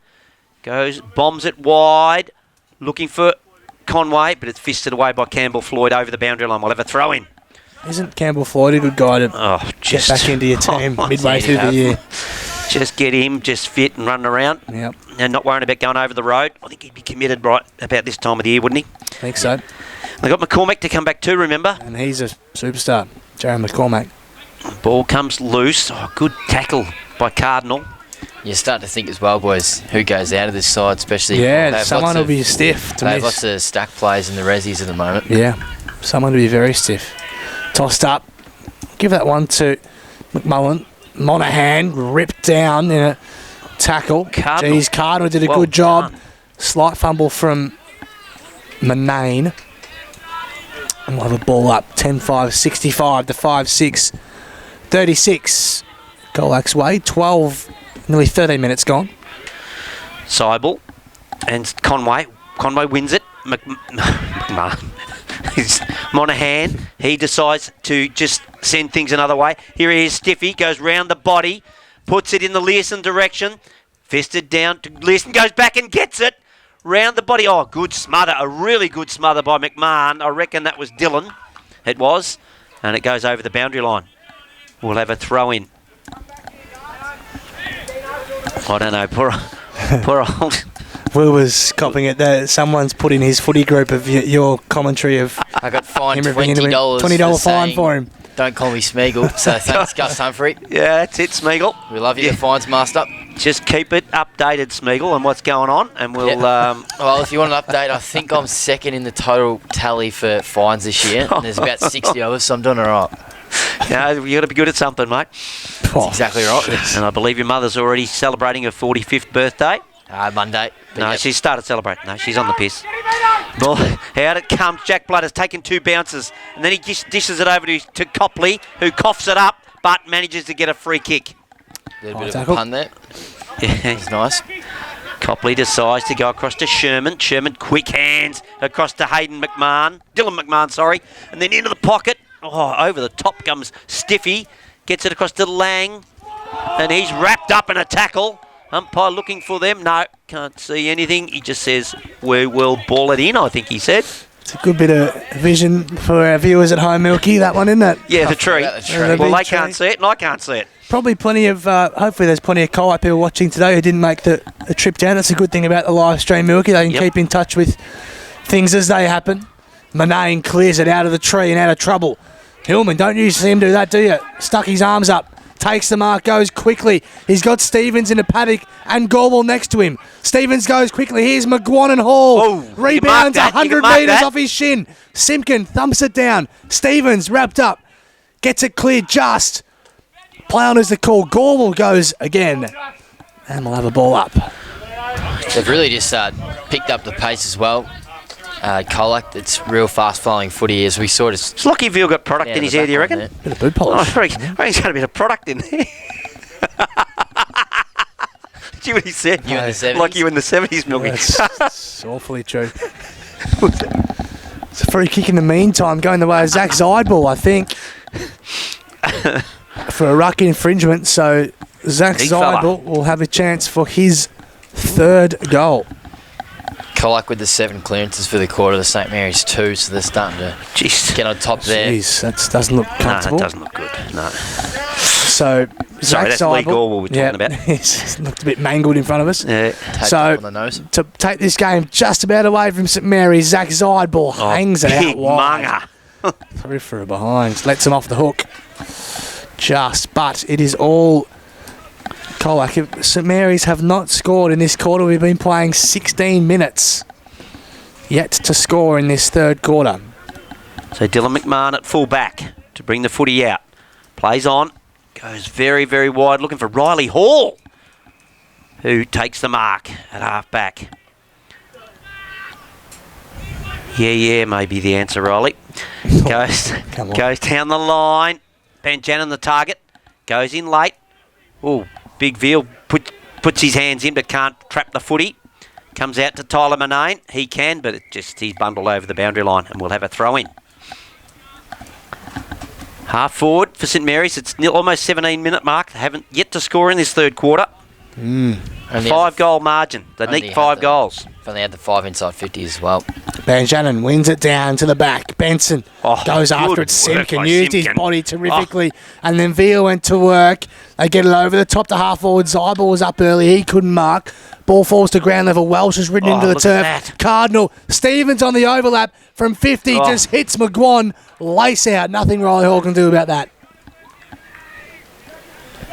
Goes, bombs it wide. Looking for Conway, but it's fisted away by Campbell Floyd over the boundary line. We'll have a throw-in. Isn't Campbell Floyd a good guy to Oh, get back into your team Oh, midway yeah, through the year? Just get him just fit and running around. Yep, And not worrying about going over the road. I think he'd be committed right about this time of the year, wouldn't he? I think so. They got McCormack to come back too, remember? And he's a superstar, Jaron McCormack. Ball comes loose. Oh, good tackle by Cardinal. You start to think as well, boys, who goes out of this side, especially. Yeah, they have someone lots will of- be stiff to They have miss. lots of stack plays in the resis at the moment. Yeah, someone to be very stiff. Tossed up. Give that one to McMullen. Monaghan ripped down in a tackle. Cardinal. Jeez, Cardinal did a Well good job. done. Slight fumble from Manane. And we'll have a ball up. 10-5, 65 to 5-6. 36. Colac's way. 12, nearly 13 minutes gone. Seibel and Conway. Conway wins it. Monaghan, he decides to just send things another way. Here he is, Stiffy, goes round the body, puts it in the Learson direction, fisted down to Learson, goes back and gets it. Round the body. Oh, good smother. A really good smother by McMahon. I reckon that was Dylan. It was. And it goes over the boundary line. We'll have a throw in. I don't know. Poor old. Will was copping it there. Someone's put in his footy group of your commentary of I got fined him bringing him in. $20. $20 fine for him. Don't call me Smeagol. So thanks, Gus Humphrey. Yeah, that's it, Smeagol. We love you, Yeah. the fines master. Just keep it updated, Smeagol, on what's going on, and we'll. Well, if you want an update, I think I'm second in the total tally for fines this year. And there's about 60 of us, so I'm doing all right. Yeah, you got to be good at something, mate. That's exactly right. And I believe your mother's already celebrating her 45th birthday. Monday. No, yep. she started celebrating. No, she's on the piss. Ball, out it comes. Jack Blood has taken 2 bounces. And then he dishes it over to Copley, who coughs it up, but manages to get a free kick. A little bit of a pun there. Yeah, He's nice. Copley decides to go across to Sherman. Sherman, quick hands across to Dylan McMahon, sorry. And then into the pocket. Oh, over the top comes Stiffy. Gets it across to Lang. And he's wrapped up in a tackle. Umpire looking for them. No, can't see anything. He just says, we will ball it in, I think he said. It's a good bit of vision for our viewers at home, Milky, that one, isn't it? Yeah, the tree. Well, they tree. can't see it and I can't see it. Probably plenty of, hopefully there's plenty of Colac people watching today who didn't make the trip down. That's a good thing about the live stream, Milky. They can keep in touch with things as they happen. Manane clears it out of the tree and out of trouble. Hillman, don't you see him do that, do you? Stuck his arms up. Takes the mark, goes quickly. He's got Stevens in a paddock and Gorbel next to him. Stevens goes quickly. Here's McGuan and Hall. Oh, rebounds 100 metres off his shin. Simpkin thumps it down. Stevens wrapped up. Gets it cleared just. Play on is the call. Gorbel goes again. And we'll have a ball up. They've really just picked up the pace as well. Colac, it's real fast-flowing footy as we sort of... It's lucky Veal got product in his hair, do you reckon? Bit of boot polish. I reckon he's got a bit of product in there. See what he said? You in the 70s? Like you in the 70s, Milky. That's awfully true. It's a free kick in the meantime, going the way of Zach Zeidball, I think, for a ruck infringement. So Zach Zeidball will have a chance for his 3rd goal. Colac with the 7 clearances for the quarter, the St Mary's 2, so they're starting to get on top there. Jeez, that doesn't look comfortable. No, that doesn't look good, no. So, Sorry, that's Lee Gorbel we're talking about. He's looked a bit mangled in front of us. Yeah. So, on the nose. to take this game just about away from St Mary's, Zach Zeidball hangs it out wide. Through for a behind, lets him off the hook. But it is all Colac. St Mary's have not scored in this quarter. We've been playing 16 minutes yet to score in this 3rd quarter. So Dylan McMahon at full back to bring the footy out. Plays on. Goes very, very wide, looking for Riley Hall, who takes the mark at half back. Yeah, maybe the answer, Riley. Goes down the line. Benjamin the target. Goes in late. Oh, Big Veal puts his hands in but can't trap the footy. Comes out to Tyler Manane. He can, but he's bundled over the boundary line and we'll have a throw in. Half forward for St Mary's. It's almost 17-minute mark. They haven't yet to score in this 3rd quarter. 5-goal margin. They need 5 goals. Only had the 5 inside 50 as well. Benjamin wins it down to the back. Benson goes after it. Simpkin used his body terrifically. And then Veal went to work. They get it over the top to half forward. Zeibel was up early. He couldn't mark. Ball falls to ground level. Welsh has ridden into the turf. Cardinal. Stevens on the overlap from 50. Just hits McGuan. Lace out. Nothing Riley Hall can do about that.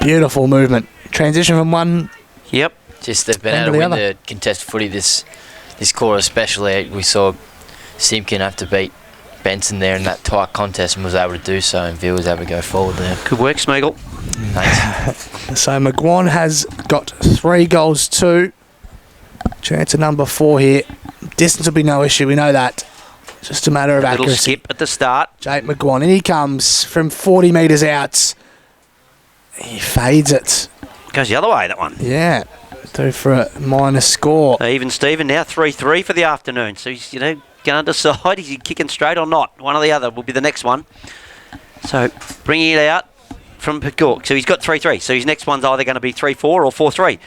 Beautiful movement. Transition from one. Yep. Just they've been able to win the contested footy this quarter especially. We saw Simpkin have to beat Benson there in that tight contest and was able to do so, and Veal was able to go forward there. Good work, Smeagol. Thanks. So McGuan has got 3 goals too. Chance of number 4 here. Distance will be no issue, we know that. Just a matter of accuracy. Little skip at the start. Jake McGuan, and he comes from 40 metres out. He fades it. Goes the other way, that one. Yeah. Through for a minus score. Even Steven now 3-3 for the afternoon. So he's, going to decide is he kicking straight or not. One or the other will be the next one. So bringing it out from Pegork. So he's got 3-3. So his next one's either going to be 3-4 or 4-3.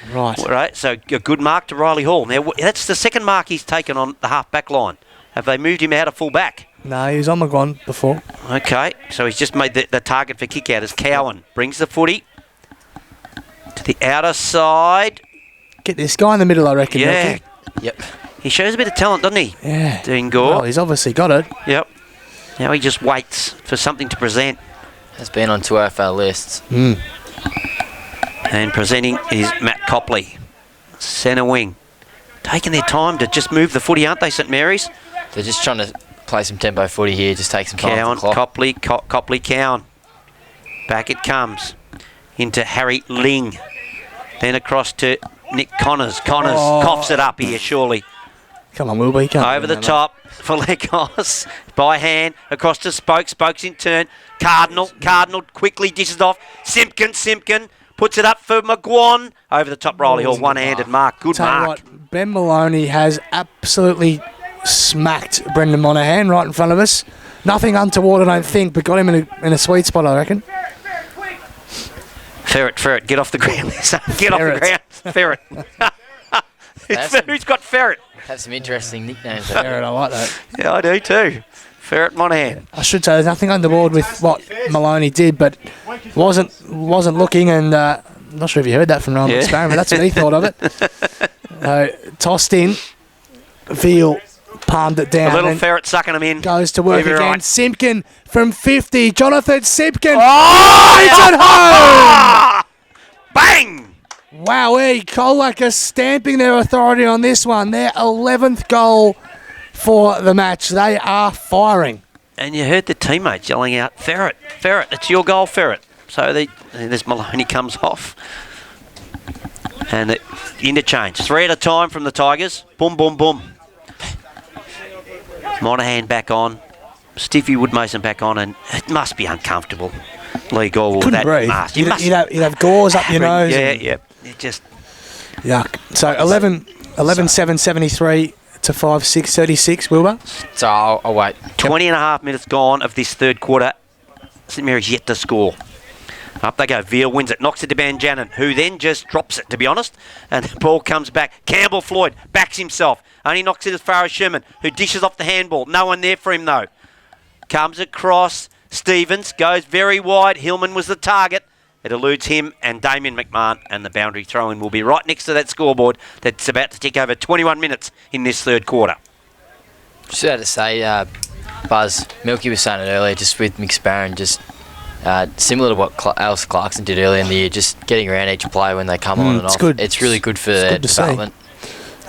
Right. So a good mark to Riley Hall. Now that's the second mark he's taken on the half back line. Have they moved him out of full back? No, he was on McGuan before. Okay. So he's just made the target for kick out as Cowan brings the footy to the outer side. Get this guy in the middle, I reckon. Yeah. Yep. He shows a bit of talent, doesn't he? Yeah. Dean Gore. Well, he's obviously got it. Yep. Now he just waits for something to present. Has been on 2 AFL lists. And presenting is Matt Copley, centre wing. Taking their time to just move the footy, aren't they, St Mary's? They're just trying to play some tempo footy here, just take some time. Cowan, off the clock. Copley, Cowan. Back it comes into Harry Ling. Then across to Nick Connors. Connors coughs it up here, surely. Come on, Wilbur. Over the top for Legos. By hand. Across to Spokes. Spokes in turn. Cardinal quickly dishes off. Simpkin puts it up for McGuan. Over the top, Riley Hall. One-handed mark. Good mark. What, Ben Maloney has absolutely smacked Brendan Monaghan right in front of us. Nothing untoward, I don't think, but got him in a sweet spot, I reckon. Ferret, get off the ground. Get off the ground. Ferret. Who's got Ferret? Have some interesting nicknames there. Ferret, I like that. Yeah, I do too. Ferret Monaghan. I should say there's nothing untoward with what Maloney did, but wasn't looking, and I'm not sure if you heard that from Ron McSparrow, but that's what he thought of it. Tossed in. Veal palmed it down. A little Ferret sucking him in. Goes to work again. Right. Simpkin from 50. Jonathan Simpkin. Oh, it's at home! Bang! Wowee. Colac are stamping their authority on this one. Their 11th goal for the match. They are firing. And you heard the teammates yelling out, Ferret, it's your goal, Ferret. So there's Maloney comes off. And the interchange. 3 at a time from the Tigers. Boom, boom, boom. Monaghan back on. Stiffy Woodmason back on, and it must be uncomfortable. Lee Gore with that mask. You'd have gauze up your nose. Yeah. It just... Yuck. So 11-7-73 to 5-6-36, Wilbur. So I'll wait. 20 and a half minutes gone of this third quarter. St Mary's yet to score. Up they go. Veal wins it. Knocks it to Banjanin, who then just drops it, to be honest. And the ball comes back. Campbell Floyd backs himself. Only knocks it as far as Sherman, who dishes off the handball. No one there for him, though. Comes across. Stevens goes very wide. Hillman was the target. It eludes him and Damien McMahon, and the boundary throw-in will be right next to that scoreboard that's about to tick over 21 minutes in this third quarter. Just had to say, Buzz, Milky was saying it earlier, just with McSparrow, just similar to what Alice Clarkson did earlier in the year, just getting around each player when they come on and off. Good. It's really good for their development.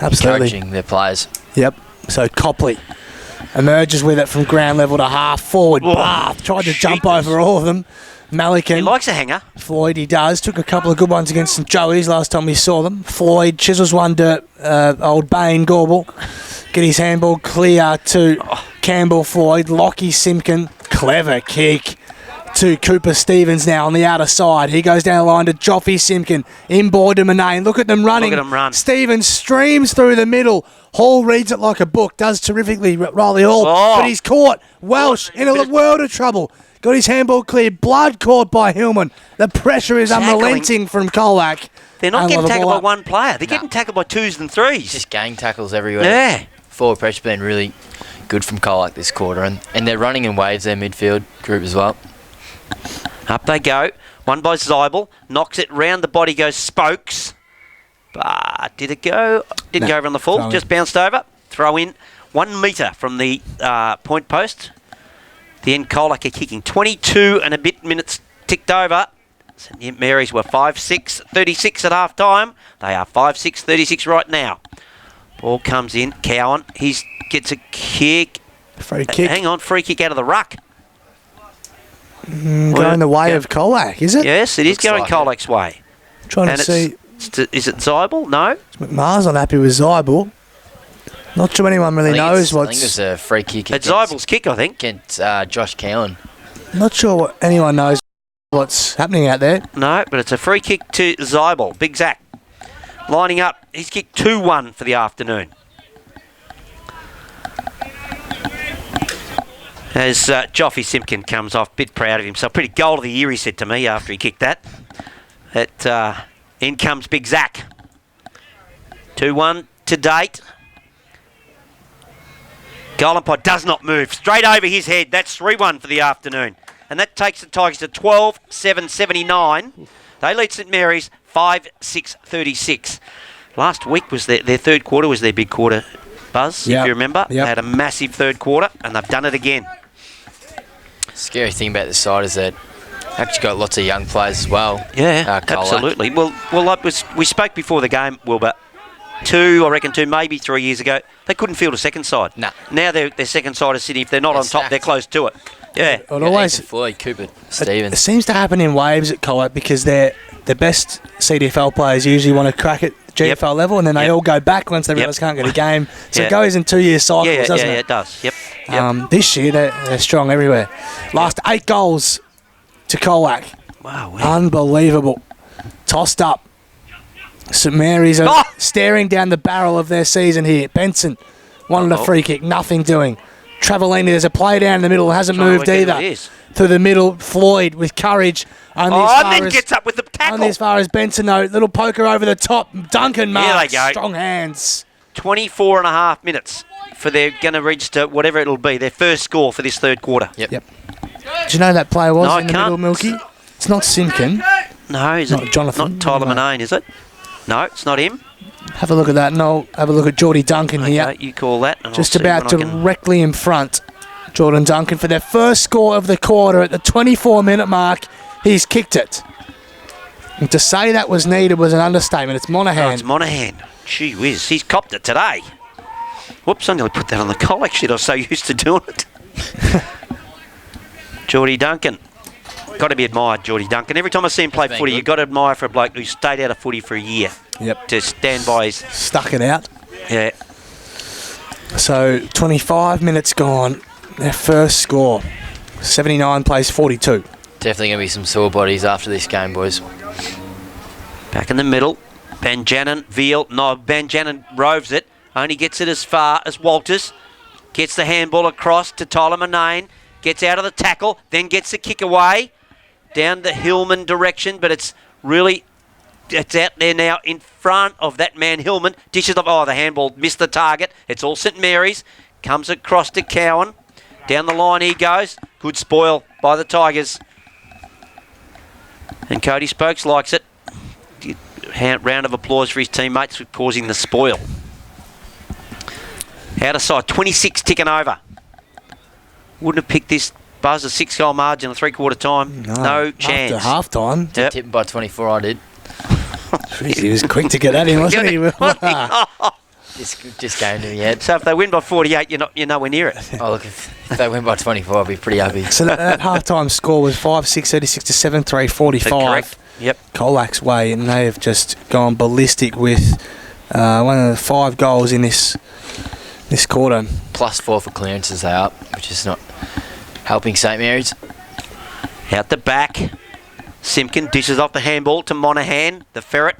Absolutely. Encouraging their players. Yep. So Copley emerges with it from ground level to half forward. Tried to jump over all of them. Malikan. He likes a hanger. Floyd, he does. Took a couple of good ones against St Joey's last time we saw them. Floyd chisels one to old Bain Gorbel. Get his handball clear to Campbell Floyd. Lockie Simpkin. Clever kick to Cooper Stevens now on the outer side. He goes down the line to Joffy Simpkin. Inboard to Manane. Look at them running. Look at them run. Stevens streams through the middle. Hall reads it like a book. Does terrifically, Riley Hall. But he's caught. Welsh in a world of trouble. Got his handball cleared. Blood caught by Hillman. The pressure is unrelenting from Colac. They're not getting tackled by one player. They're getting tackled by twos and threes. Just gang tackles everywhere. Yeah. Forward pressure been really good from Colac this quarter. And they're running in waves, their midfield group as well. Up they go. One by Zeibel. Knocks it round the body, goes Spokes. But did it go? Didn't go over on the full. Just bounced over. Throw in 1 metre from the point post. The end Colac are kicking. 22 and a bit minutes ticked over. St Mary's were 5-6-36 at half time. They are 5-6-36 right now. Ball comes in. Cowan. He gets a kick. Free kick. Hang on. Free kick out of the ruck. Going the way of Colac, is it? Yes, it is going Colac's way. Trying to see. Is it Zeibel? No. McMahon's not happy with Zeibel. Not sure anyone really knows what's... I think it's a free kick. It's Zeibel's kick, I think. Against Josh Cowan. Not sure what anyone knows what's happening out there. No, but it's a free kick to Zeibel. Big Zach. Lining up. He's kicked 2-1 for the afternoon. As Joffy Simpkin comes off, bit proud of himself. Pretty goal of the year, he said to me after he kicked that. In comes Big Zach. 2-1 to date. Goldenpod does not move. Straight over his head. That's 3-1 for the afternoon. And that takes the Tigers to 12-7-79. They lead St Mary's 5-6-36. Last week was their third quarter was their big quarter, Buzz, if you remember. They had a massive third quarter, and they've done it again. Scary thing about this side is that actually got lots of young players as well. Yeah, absolutely. Well, like we spoke before the game, Wilbur. two, maybe 3 years ago, they couldn't field a second side. Nah. Now their second side is sitting. If they're not on top, stacked. they're close to it. Yeah. It always Floyd, Cooper, it Stevens. seems to happen in waves at Colac because the best CDFL players usually want to crack at GFL level, and then they all go back once they realise can't get a game. So it goes in 2-year cycles, doesn't it? Yeah, it does. Yep. This year they're strong everywhere. Last 8 goals to Colac. Wow. Unbelievable. Tossed up. St Mary's are staring down the barrel of their season here. Benson wanted a free kick, nothing doing. Travellini, there's a play down in the middle, hasn't moved either. Through the middle, Floyd with courage. And then gets up with the tackle. Only as far as Benson, though. Little poker over the top. Duncan marks. Here they go. Strong hands. 24 and a half minutes for they're going to register whatever it'll be, their first score for this third quarter. Yep. Do you know who that player was No, in I the can't. middle, Milky? It's not Simkin. No, is Not it? Jonathan. Not Tyler No. Manane, is it? No, it's not him. Have a look at that. No, have a look at Geordie Duncan here. Okay, you call that. And Just I'll see about when I can- directly in front. Jordan Duncan for their first score of the quarter at the 24-minute mark. He's kicked it. And to say that was needed was an understatement. It's Monaghan. Oh, it's Monaghan. Gee whiz, he's copped it today. Whoops, I nearly put that on the Colac shit. I was so used to doing it. Geordie Duncan. Got to be admired, Geordie Duncan. Every time I see him play footy, you've got to admire for a bloke who stayed out of footy for a year. Yep. To stand by his... Stuck it out. Yeah. So 25 minutes gone. Their first score. 79 plays 42. Definitely going to be some sore bodies after this game, boys. Back in the middle. Banjanin, Veal. No, Banjanin roves it. Only gets it as far as Walters. Gets the handball across to Tyler Manane. Gets out of the tackle. Then gets the kick away. Down the Hillman direction. But it's really... It's out there now in front of that man, Hillman. Dishes up. Oh, the handball missed the target. It's all St Mary's. Comes across to Cowan. Down the line he goes. Good spoil by the Tigers. And Cody Spokes likes it. Round of applause for his teammates for causing the spoil. Out of side, 26 ticking over. Wouldn't have picked this Buzz a 6-goal margin in 3/4 time. No chance. After half time. Yep. Tipping by 24, I did. Jeez, he was quick to get at him, wasn't he? Just going to the head. So if they win by 48, you're nowhere near it. Oh, look, if they win by 24, I'll be pretty happy. So that half-time score was 5-6, 36 to 7-3, 45. Correct. Yep. Colac's way, and they have just gone ballistic with one of the 5 goals in this quarter. +4 for clearances they up, which is not helping St Mary's. Out the back. Simpkin dishes off the handball to Monaghan, the ferret.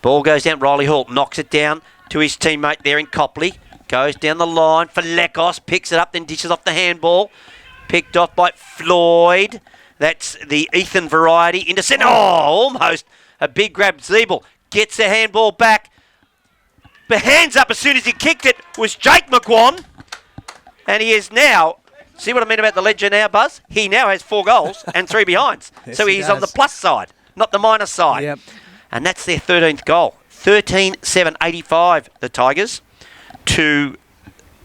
Ball goes down. Riley Hall knocks it down to his teammate there in Copley. Goes down the line for Lekos. Picks it up, then dishes off the handball. Picked off by Floyd. That's the Ethan variety. Into centre. Oh, almost a big grab. Zeeble gets the handball back. The hands up as soon as he kicked it was Jake McGuan. And he is now... See what I mean about the ledger now, Buzz? He now has 4 goals and 3 behinds. Yes, so he he's on the does. plus side, not the minus side. Yep. And that's their 13th goal. 13-7-85, the Tigers, to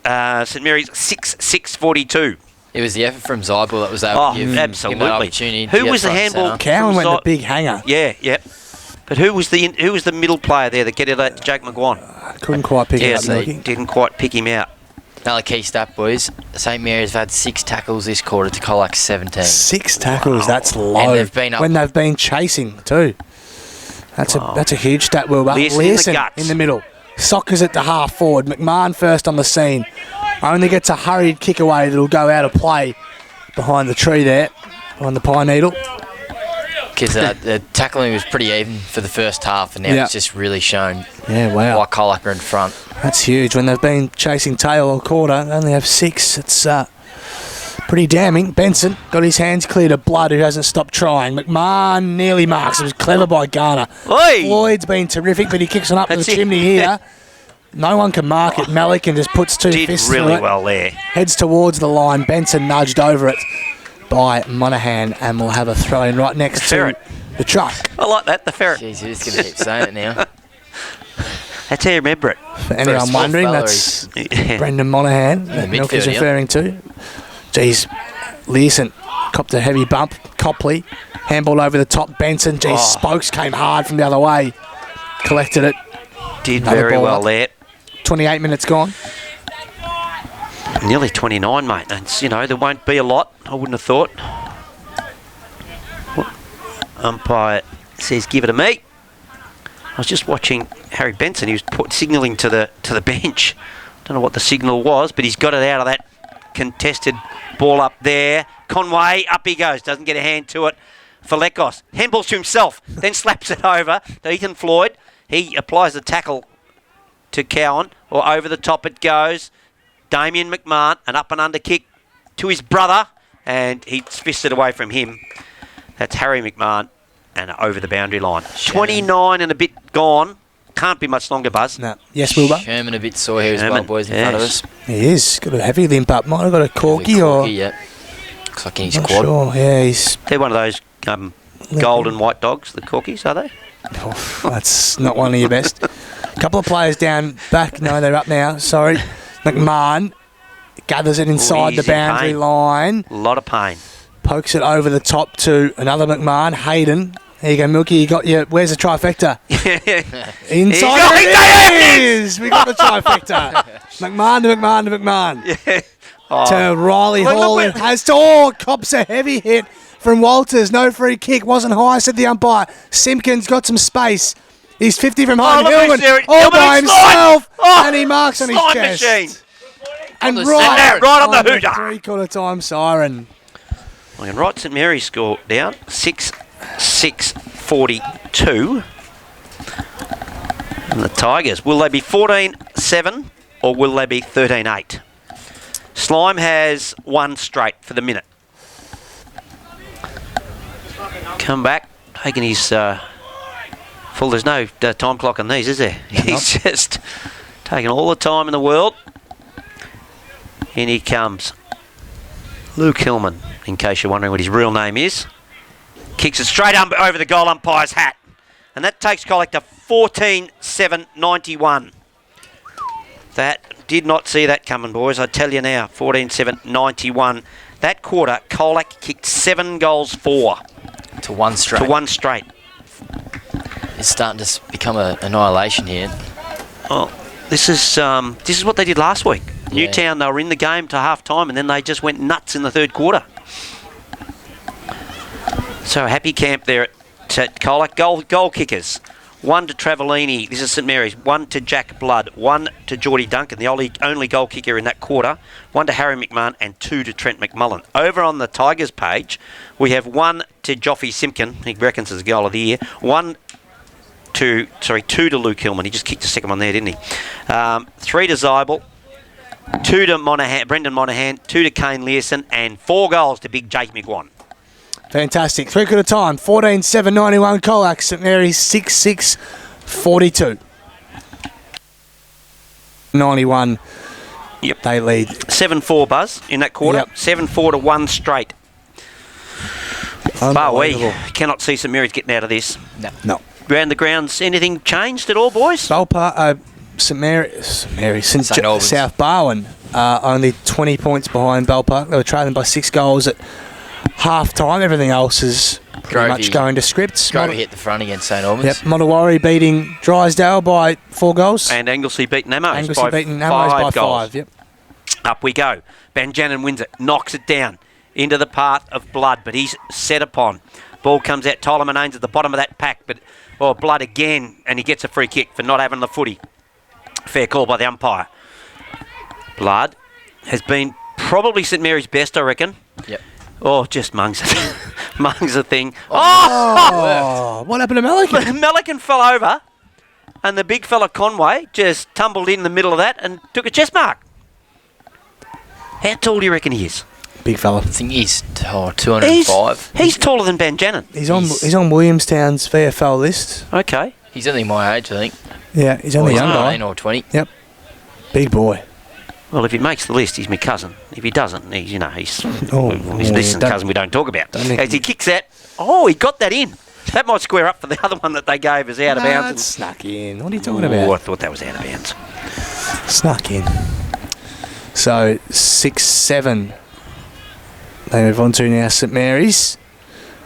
St Mary's 6-6-42. It was the effort from Zeibel that was able to give him that absolutely. opportunity. to Who get was the front handball? centre. Cowan went From the big hanger. Yeah, yeah. But who was the middle player there that get it at Jake McGuan? Couldn't quite pick it Yes, up, they Milky. didn't quite pick him out. Another key stat, boys. St Mary's have had 6 tackles this quarter to Colac's 17. 6 tackles, that's low. And they've been up- when they've been chasing too. That's a huge stat, Wilbur. Learson in the Learson guts. in the middle. Sockers at the half forward. McMahon first on the scene. Only gets a hurried kick away that'll go out of play behind the tree there, on the pine needle. Because the tackling was pretty even for the first half, and now Yeah. it's just really shown Yeah, wow. why Colac are in front. That's huge. When they've been chasing tail all quarter, they only have 6. It's pretty damning. Benson got his hands cleared of Blood, who hasn't stopped trying. McMahon nearly marks. It was clever by Garner. Oi! Floyd's been terrific, but he kicks one up That's the it. chimney here. No one can mark it. Malikan just puts 2 Did fists through really it. well there. Heads towards the line. Benson nudged over it by Monaghan, and we'll have a throw in right next to ferret. the truck. I like that, the ferret. Jeez, you're just going to keep saying it now. That's how you remember it. For anyone small wondering, fella, that's Yeah. Brendan Monaghan the that Milky's midfield, yeah. referring to. Jeez, Learson copped a heavy bump. Copley, handball over the top. Benson, jeez, Spokes came hard from the other way. Collected it. Did Another very ball well up. there. 28 minutes gone. Nearly 29, mate. And, there won't be a lot, I wouldn't have thought. Umpire says, give it to me. I was just watching Harry Benson. He was signalling to the bench. Don't know what the signal was, but he's got it out of that contested ball up there. Conway, up he goes. Doesn't get a hand to it. Falekos handballs to himself, then slaps it over to Ethan Floyd. He applies the tackle to Cowan, or over the top it goes. Damien McMahon, an up and under kick to his brother, and he's fisted away from him. That's Harry McMahon, and over the boundary line. 29 and a bit gone. Can't be much longer, Buzz. No. Yes, Wilbur? Sherman a bit sore here as well, boys, in front of us. He is. Got a heavy limp up. Might have got a corky or... Yeah. Looks like in his Not quad. sure. Yeah, he's... They're one of those gold and white dogs, the Corkies, are they? Oh, that's not one of your best. A couple of players down back. No, they're up now. Sorry. McMahon gathers it inside the boundary line. A lot of pain. Pokes it over the top to another McMahon. Hayden. There you go, Milky. You got your... Where's the trifecta? Inside it is! We got the trifecta. McMahon to McMahon to McMahon. Yeah. To Riley Hall. It has to... Oh, cops a heavy hit from Walters. No free kick. Wasn't high, said the umpire. Simpkins got some space. He's 50 from home. Hillman all by himself. And he marks on his chest. Machine. And right on the hooter. Three-quarter time siren. We can write St Mary's score down. 6-6-42. And the Tigers, will they be 14-7 or will they be 13-8? Slime has one straight for the minute. Come back, taking his full. There's no time clock on these, is there? He's just taking all the time in the world. In he comes. Luke Hillman, in case you're wondering what his real name is. Kicks it straight over the goal umpire's hat. And that takes Colac to 14-7-91. That did not see that coming, boys. I tell you now, 14-7-91. That quarter, Colac kicked 7 goals 4. To one straight. To one straight. It's starting to become an annihilation here. Oh, this is what they did last week. Yeah. Newtown, they were in the game to half time and then they just went nuts in the third quarter. So happy camp there at Colac. Goal kickers. 1 to Travellini. This is St Mary's. 1 to Jack Blood. 1 to Geordie Duncan, the only goal kicker in that quarter. 1 to Harry McMahon and 2 to Trent McMullen. Over on the Tigers page, we have 1 to Joffy Simpkin. He reckons it's a goal of the year. 2 to Luke Hillman. He just kicked the second one there, didn't he? 3 to Zeibel. 2 to Brendan Monaghan. 2 to Kane Learson. And 4 goals to big Jake McGuan. Fantastic. Three-quarter time. 14-7-91 Colac. St Mary's 6-6-42. 91. Yep. They lead. 7-4, Buzz, in that quarter. Yep. 7-4 to 1 straight. But we cannot see St Mary's getting out of this. No. Around the grounds, anything changed at all, boys? St South Barwon only 20 points behind Bell Park. They were trailing by 6 goals at half time. Everything else is pretty much going to scripts. Grovey hit the front against St Albans. Yep. Montawari beating Drysdale by 4 goals. And Anglesey beating Amos Anglesey beating Amos by 5. Yep. Up we go. Banjanin wins it, knocks it down into the path of Blood, but he's set upon. Ball comes out. Tyler Manane's at the bottom of that pack, but Blood again, and he gets a free kick for not having the footy. Fair call by the umpire. Blood has been probably St Mary's best, I reckon. Yep. Oh, just Mungs. Mungs a thing. Oh, what happened to Melican? Melican fell over, and the big fella Conway just tumbled in the middle of that and took a chest mark. How tall do you reckon he is? Big fella. I think he's 205. He's taller than Banjanin. He's on Williamstown's VFL list. Okay. He's only my age, I think. Yeah, he's only a young guy. 19 or 20. Yep. Big boy. Well, if he makes the list, he's my cousin. If he doesn't, he's his yeah, distant cousin we don't talk about. Don't As he kicks that, he got that in. That might square up for the other one that they gave us out of bounds. It snuck in. What are you talking about? I thought that was out of bounds. Snuck in. So 6-7. They move on to now St Mary's.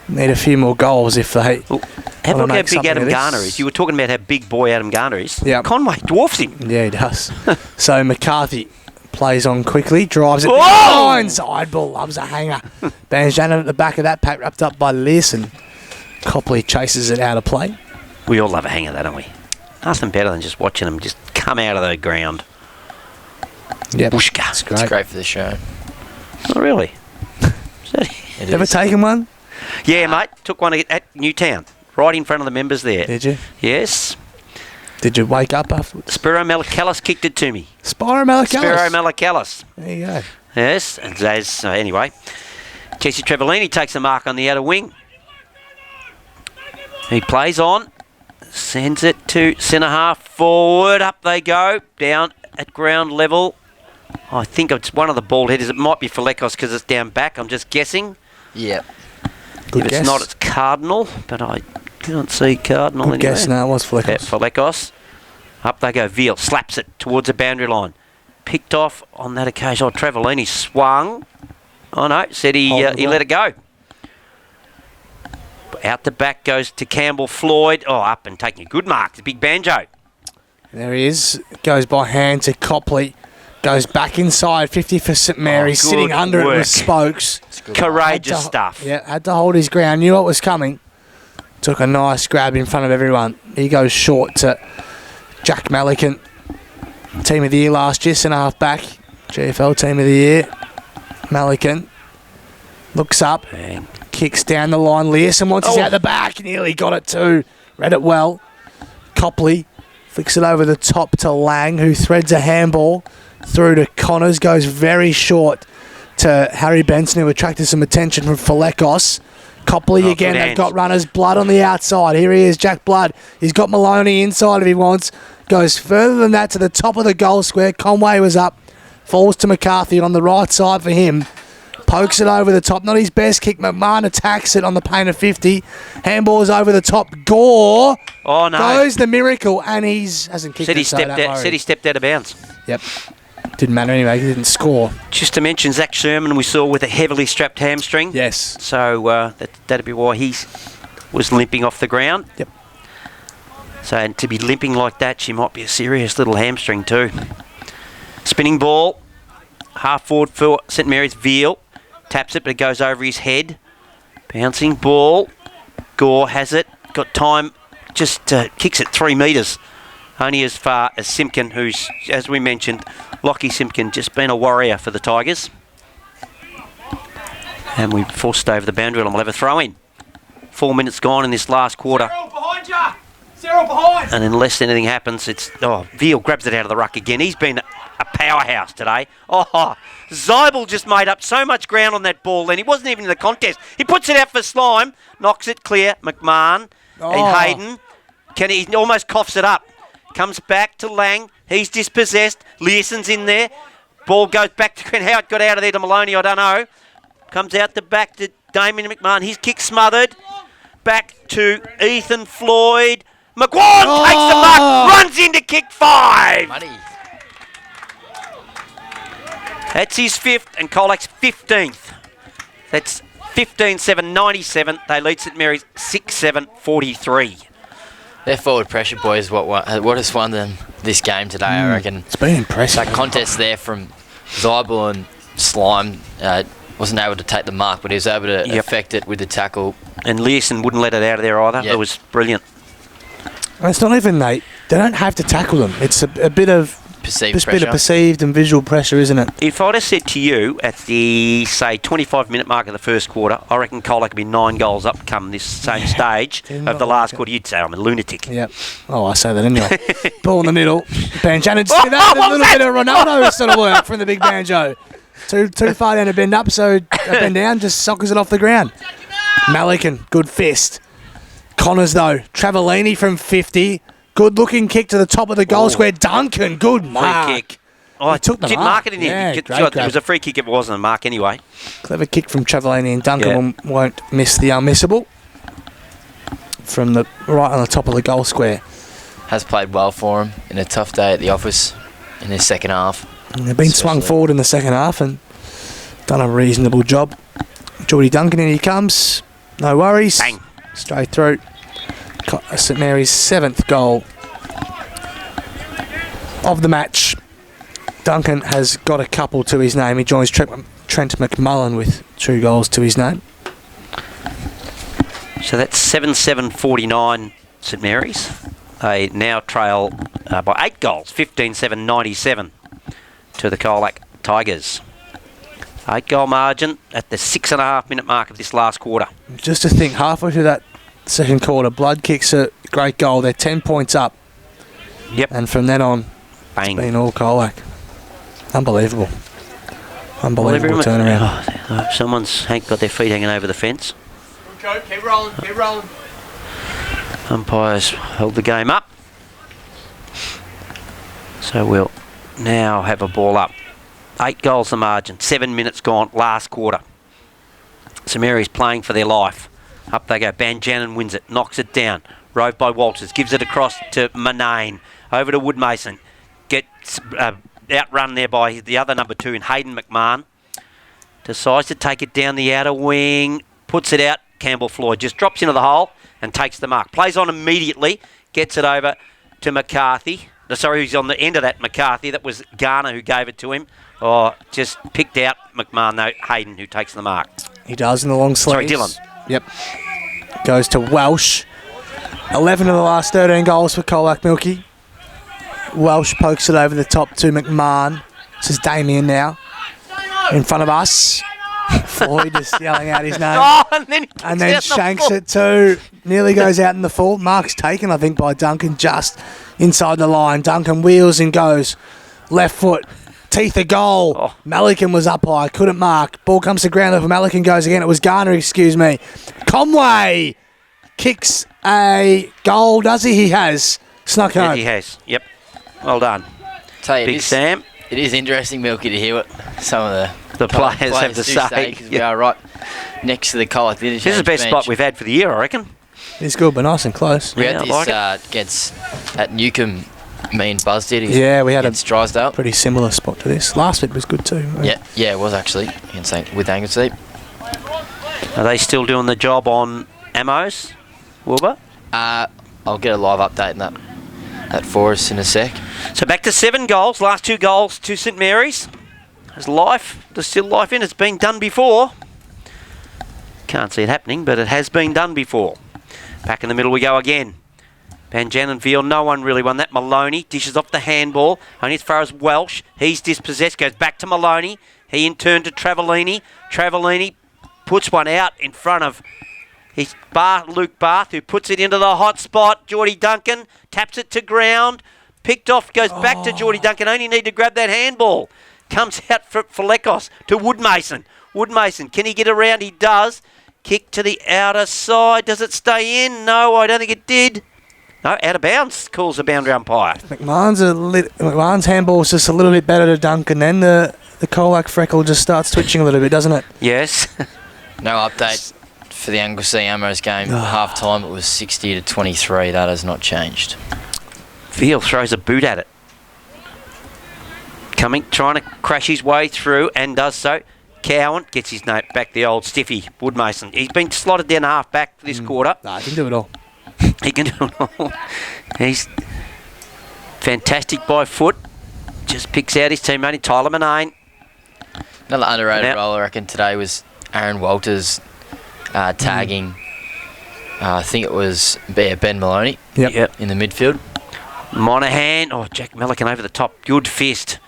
Need a few more goals if they. Well, have a wanna look how make big something Adam of this. Garner is. You were talking about how big boy Adam Garner is. Yep. Conway dwarfs him. Yeah, he does. So McCarthy plays on quickly, drives it Whoa! behind side ball, loves a hanger. Banjana at the back of that pack, wrapped up by Learson. Copley chases it out of play. We all love a hang of that, don't we? Nothing better than just watching them just come out of the ground. Yep, Whooshka. it's great. It's great for the show. Oh, really? It Ever is. taken one? Yeah, mate. Took one at Newtown, right in front of the members there. Did you? Yes. Did you wake up afterwards? Spiro Malakalis kicked it to me. Spiro Malakalis. Spiro Malakalis. There you go. Yes. And anyway, Jesse Trevelini takes the mark on the outer wing. He plays on, sends it to centre half forward. Up they go, down at ground level. I think it's one of the bald headers. It might be Falekos because it's down back. I'm just guessing. Yeah. Good If guess. it's not, it's Cardinal, but I can't see Cardinal Good anywhere. guess. No, it was Fleckles. Yeah, Falekos. Up they go. Veal slaps it towards the boundary line. Picked off on that occasion. Oh, Trevelini swung. Oh no, said he let it go. Out the back goes to Campbell Floyd. Oh, up and taking a good mark. The big banjo. There he is. Goes by hand to Copley. Goes back inside. 50 for St Mary's. good Sitting under it work. with Spokes. Courageous Had to- stuff. Yeah, had to hold his ground. Knew what was coming. Took a nice grab in front of everyone. He goes short to Jack Malikan. Team of the year last year. Centre half back. GFL team of the year. Malikan. Looks up. Bang. Kicks down the line. Learson wants us out the back. Nearly got it too. Read it well. Copley flicks it over the top to Lang, who threads a handball through to Connors. Goes very short to Harry Benson, who attracted some attention from Falekos. Copley again. good They've hands. got runners. Blood on the outside. Here he is, Jack Blood. He's got Maloney inside if he wants. Goes further than that to the top of the goal square. Conway was up. Falls to McCarthy on the right side for him. Pokes it over the top. Not his best kick. McMahon attacks it on the paint of 50. Handball's over the top. Gore Oh no. goes the miracle, and hasn't kicked Said he it, so stepped don't out. worry. Said he stepped out of bounds. Yep. Didn't matter anyway. He didn't score. Just to mention, Zach Sherman we saw with a heavily strapped hamstring. Yes. So that'd be why he was limping off the ground. Yep. So and to be limping like that, she might be a serious little hamstring too. Spinning ball, half forward for St Mary's. Veal taps it, but it goes over his head. Bouncing ball. Gore has it. Got time. Just kicks it 3 metres. Only as far as Simpkin, who's, as we mentioned, Lockie Simpkin, just been a warrior for the Tigers. And we forced over the boundary line. We'll have a throw in. 4 minutes gone in this last quarter. Cyril, behind ya! Cyril, behind! And unless anything happens, Veal grabs it out of the ruck again. He's been a powerhouse today. Oh, Zybel just made up so much ground on that ball then. He wasn't even in the contest. He puts it out for Slime, knocks it clear. McMahon and Hayden. He almost coughs it up. Comes back to Lang. He's dispossessed. Learson's in there. Ball goes back to Green. How it got out of there to Maloney, I don't know. Comes out the back to Damien McMahon. His kick smothered. Back to Ethan Floyd. McGuan takes the mark, runs in to kick 5. Money. That's his 5th and Colac's 15th. That's 15-7-97. They lead St Mary's 6-7-43. Their forward pressure, boys, what has won them this game today, I reckon. It's been impressive. That contest there from Zybel and Slime wasn't able to take the mark, but he was able to affect it with the tackle. And Learson wouldn't let it out of there either. Yep. It was brilliant. And it's not even, Nate. They don't have to tackle them. It's a bit of Perceived pressure. perceived and visual pressure, isn't it? If I'd have said to you at the, say, 25-minute mark of the first quarter, I reckon Colac could be 9 goals up come this same stage of the last quarter, you'd say I'm a lunatic. Yep. Oh, I say that anyway. Ball in the middle. Banjana, just do that. A little bit of Ronaldo sort of work from the big banjo. Too far down to bend up, so bend down, just sockers it off the ground. Malikan, good fist. Connors, though. Travellini from 50. Good looking kick to the top of the goal square. Duncan, good mark. Free kick. Oh, He took the didn't mark. mark it in here. Yeah, It great grab. was a free kick if it wasn't a mark anyway. Clever kick from Travellini, and Duncan won't miss the unmissable. From the right on the top of the goal square. Has played well for him in a tough day at the office in his second half. And they've been swung Especially- forward in the second half and done a reasonable job. Geordie Duncan, in he comes. No worries. Bang. Straight through. St Mary's 7th goal of the match. Duncan has got a couple to his name. He joins Trent McMullen with 2 goals to his name. So that's 7-7-49 St Mary's. They now trail by 8 goals, 15-7-97 to the Colac Tigers. 8-goal margin at the 6.5-minute mark of this last quarter. Just to think, halfway through that second quarter, Blood kicks a great goal. They're 10 points up. Yep. And from then on, Bang. it's been all Colac. Unbelievable. Unbelievable turnaround. Oh, someone's got their feet hanging over the fence. Go, keep rolling, keep rolling. Umpires held the game up. So we'll now have a ball up. 8 goals the margin, 7 minutes gone, last quarter. St Mary's playing for their life. Up they go. Banjanin wins it, knocks it down. Rove by Walters, gives it across to Manane. Over to Woodmason. Gets outrun there by the other number 2 in Hayden McMahon. Decides to take it down the outer wing. Puts it out. Campbell Floyd just drops into the hole and takes the mark. Plays on immediately. Gets it over to McCarthy. Sorry, who's on the end of that McCarthy. That was Garner who gave it to him. Oh, just picked out McMahon, though. Hayden who takes the mark. He does in the long sleeves. Sorry, Dylan. Yep. Goes to Welsh. 11 of the last 13 goals for Colac Milky. Welsh pokes it over the top to McMahon. This is Damien now. In front of us. Floyd just yelling out his name. Oh, and then shanks it too. Nearly goes out in the full. Mark's taken, I think, by Duncan just inside the line. Duncan wheels and goes. Left foot. Teeth a goal. Oh. Malikan was up high. Couldn't mark. Ball comes to ground over. Malikan goes again. It was Garner, excuse me. Conway kicks a goal, does he? He has. Snuck home. Yeah, he has. Yep. Well done. Tell you, Big Sam. It is interesting, Milky, to hear what some of the players have to do say. Because we are right next to the Colac. This is the best spot we've had for the year, I reckon. It's good, but nice and close. We Yeah, had I this against at Newcombe. Me and Buzz did. Yeah, we had a Drysdale. pretty similar spot to this. Last bit was good too. Yeah, it was actually with Anglesey. Are they still doing the job on Amos, Wilbur? I'll get a live update on that for us in a sec. So back to 7 goals. Last 2 goals to St Mary's. There's still life in. It's been done before. Can't see it happening, but it has been done before. Back in the middle we go again. Banjanin Field, no one really won that. Maloney dishes off the handball. Only as far as Welsh. He's dispossessed. Goes back to Maloney. He in turn to Travellini. Travellini puts one out in front of Luke Barth, who puts it into the hot spot. Geordie Duncan taps it to ground. Picked off, goes back to Geordie Duncan. Only need to grab that handball. Comes out for Lekos to Woodmason. Woodmason, can he get around? He does. Kick to the outer side. Does it stay in? No, I don't think it did. No, out of bounds, calls the boundary umpire. McMahon's handball's just a little bit better to Duncan. Then the Colac freckle just starts twitching a little bit, doesn't it? Yes. No update for the Anglesey Amos game. Half time it was 60-23. That has not changed. Veal throws a boot at it. Trying to crash his way through and does so. Cowan gets his note back, the old stiffy, Woodmason. He's been slotted down half back for this quarter. Nah, he can do it all. He can do it all. He's fantastic by foot. Just picks out his teammate, Tyler Manane. Another underrated role, I reckon, today was Aaron Walters tagging, I think it was Ben Maloney in the midfield. Monaghan, Jack Milliken over the top. Good fist.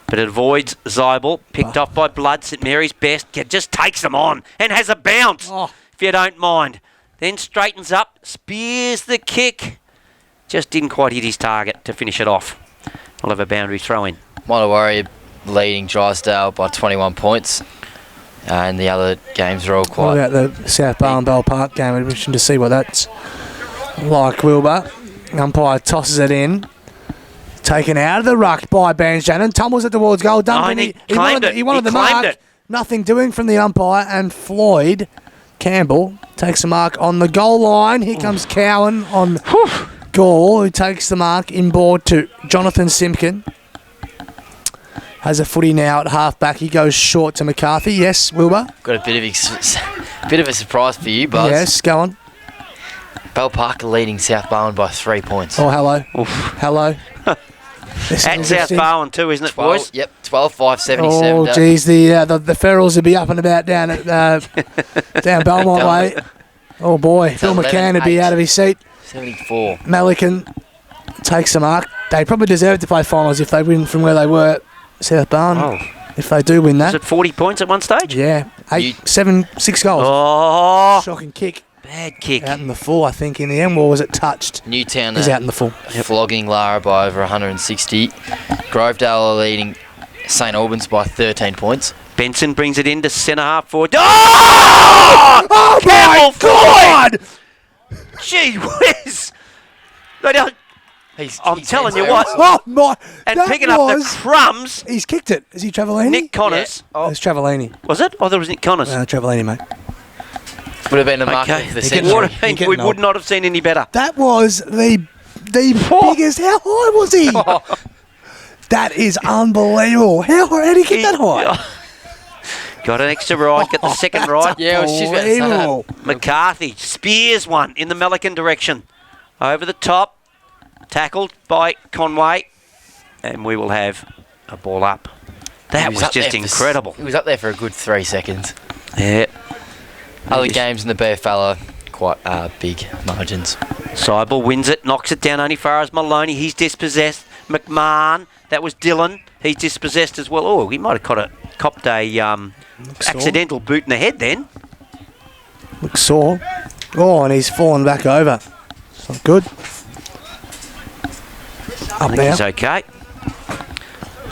But it avoids Zybel. Picked off by Blood. St Mary's best. Just takes them on and has a bounce, if you don't mind. Then straightens up, spears the kick. Just didn't quite hit his target to finish it off. We'll have a boundary throw in. Warrior leading Drysdale by 21 points. And the other games are all quite... What about the South Barn Bell Park game? We're interested to see what that's like, Wilbur. Umpire tosses it in. Taken out of the ruck by Banjanin. Tumbles it towards goal. Duncan, he wanted the mark. Nothing doing from the umpire. And Floyd Campbell takes the mark on the goal line. Here comes Cowan on Gall, who takes the mark inboard to Jonathan Simpkin. has a footy now at half-back. He goes short to McCarthy. Yes, Wilbur? Got a bit of a surprise for you, Buzz. Yes, go on. Bell Parker leading South Barwon by 3 points. Oh, hello. Oof. Hello. At South Barwon too, isn't it, 12, boys? Yep, 12-5-77. Oh, geez, the Ferals would be up and about down at down Belmont way. Oh, boy. Phil 11, McCann would be 8. out of his seat. 74. Melican takes the mark. They probably deserve to play finals if they win from where they were, South Barwon. Oh. If they do win Was that. it 40 points at one stage? Yeah. 6 goals. Oh, Shocking kick. bad kick. Out in the full, I think, in the end. Or was it touched? Newtown He's out in the full. flogging Lara by over 160. Grovedale are leading St Albans by 13 points. Benson brings it into centre half forward. Oh! Oh, Campbell my God! Gee whiz! They don't. I'm telling you what. Oh, my. And that picking up the was- crumbs, He's kicked it. Is he Travellini? Nick Connors. Oh, it's Travellini. Was it? Oh, there was Nick Connors. Travellini, mate. Would have been the mark Okay. of the He century. can- Would have been- You're we getting would old. not have seen any better. That was the biggest. How high was he? That is unbelievable. How did he get that high? Got an extra ride, got the second ride. Yeah, I was just about to say that. Unbelievable. McCarthy spears one in the Melican direction. Over the top, tackled by Conway, and we will have a ball up. That He was up just there for incredible. He was up there for a good 3 seconds. Yeah. Other Yes. games in the BFL are quite big margins. Seibel wins it, knocks it down only far as Maloney. He's dispossessed. McMahon, that was Dylan. He's dispossessed as well. Oh, he might have copped a accidental boot in the head then. Looks sore. Oh, and he's fallen back over. It's not good. I Up think now. he's okay.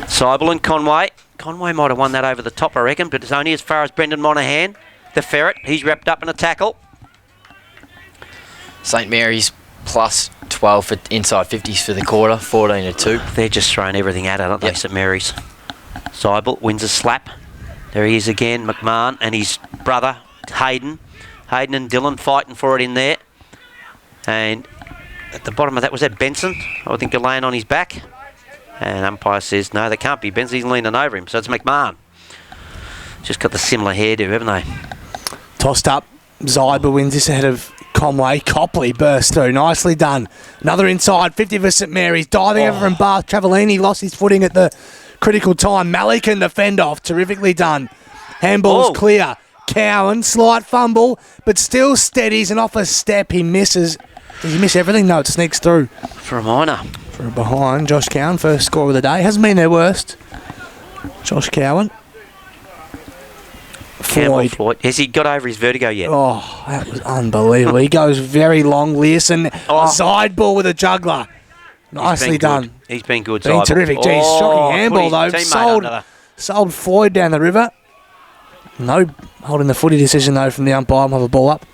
Seibel and Conway. Conway might have won that over the top, I reckon, but it's only as far as Brendan Monaghan. The ferret, he's wrapped up in a tackle. St Mary's plus 12 for inside 50s for the quarter, 14-2. They're just throwing everything at it, aren't they, Yep. St Mary's? Seibel wins a slap. There he is again, McMahon and his brother, Hayden. Hayden and Dylan fighting for it in there. And at the bottom of that, was that Benson? I think you're laying on his back. And umpire says, no, that can't be Benson. He's leaning over him. So it's McMahon. Just got the similar hairdo, haven't they? Tossed up. Zyber wins this ahead of Conway. Copley bursts through. Nicely done. Another inside. 50 for St Mary's. Diving over from Bath. Travellini lost his footing at the critical time. Malik can defend off. Terrifically done. Handball's Oh. clear. Cowan, slight fumble, but still steadies and off a step. He misses. Does he miss everything? No, it sneaks through. For a minor. For a behind. Josh Cowan, first score of the day. Hasn't been their worst. Josh Cowan. Campbell Floyd. Has he got over his vertigo yet? Oh, that was unbelievable. He goes very long, Learson. Oh. A side ball with a juggler. He's Nicely been done. good. He's been good. Been Seibel. terrific. Geez, Oh, shocking handball put though. his teammate under the- Sold Floyd down the river. No holding the footy decision though from the umpire. We'll have a ball up.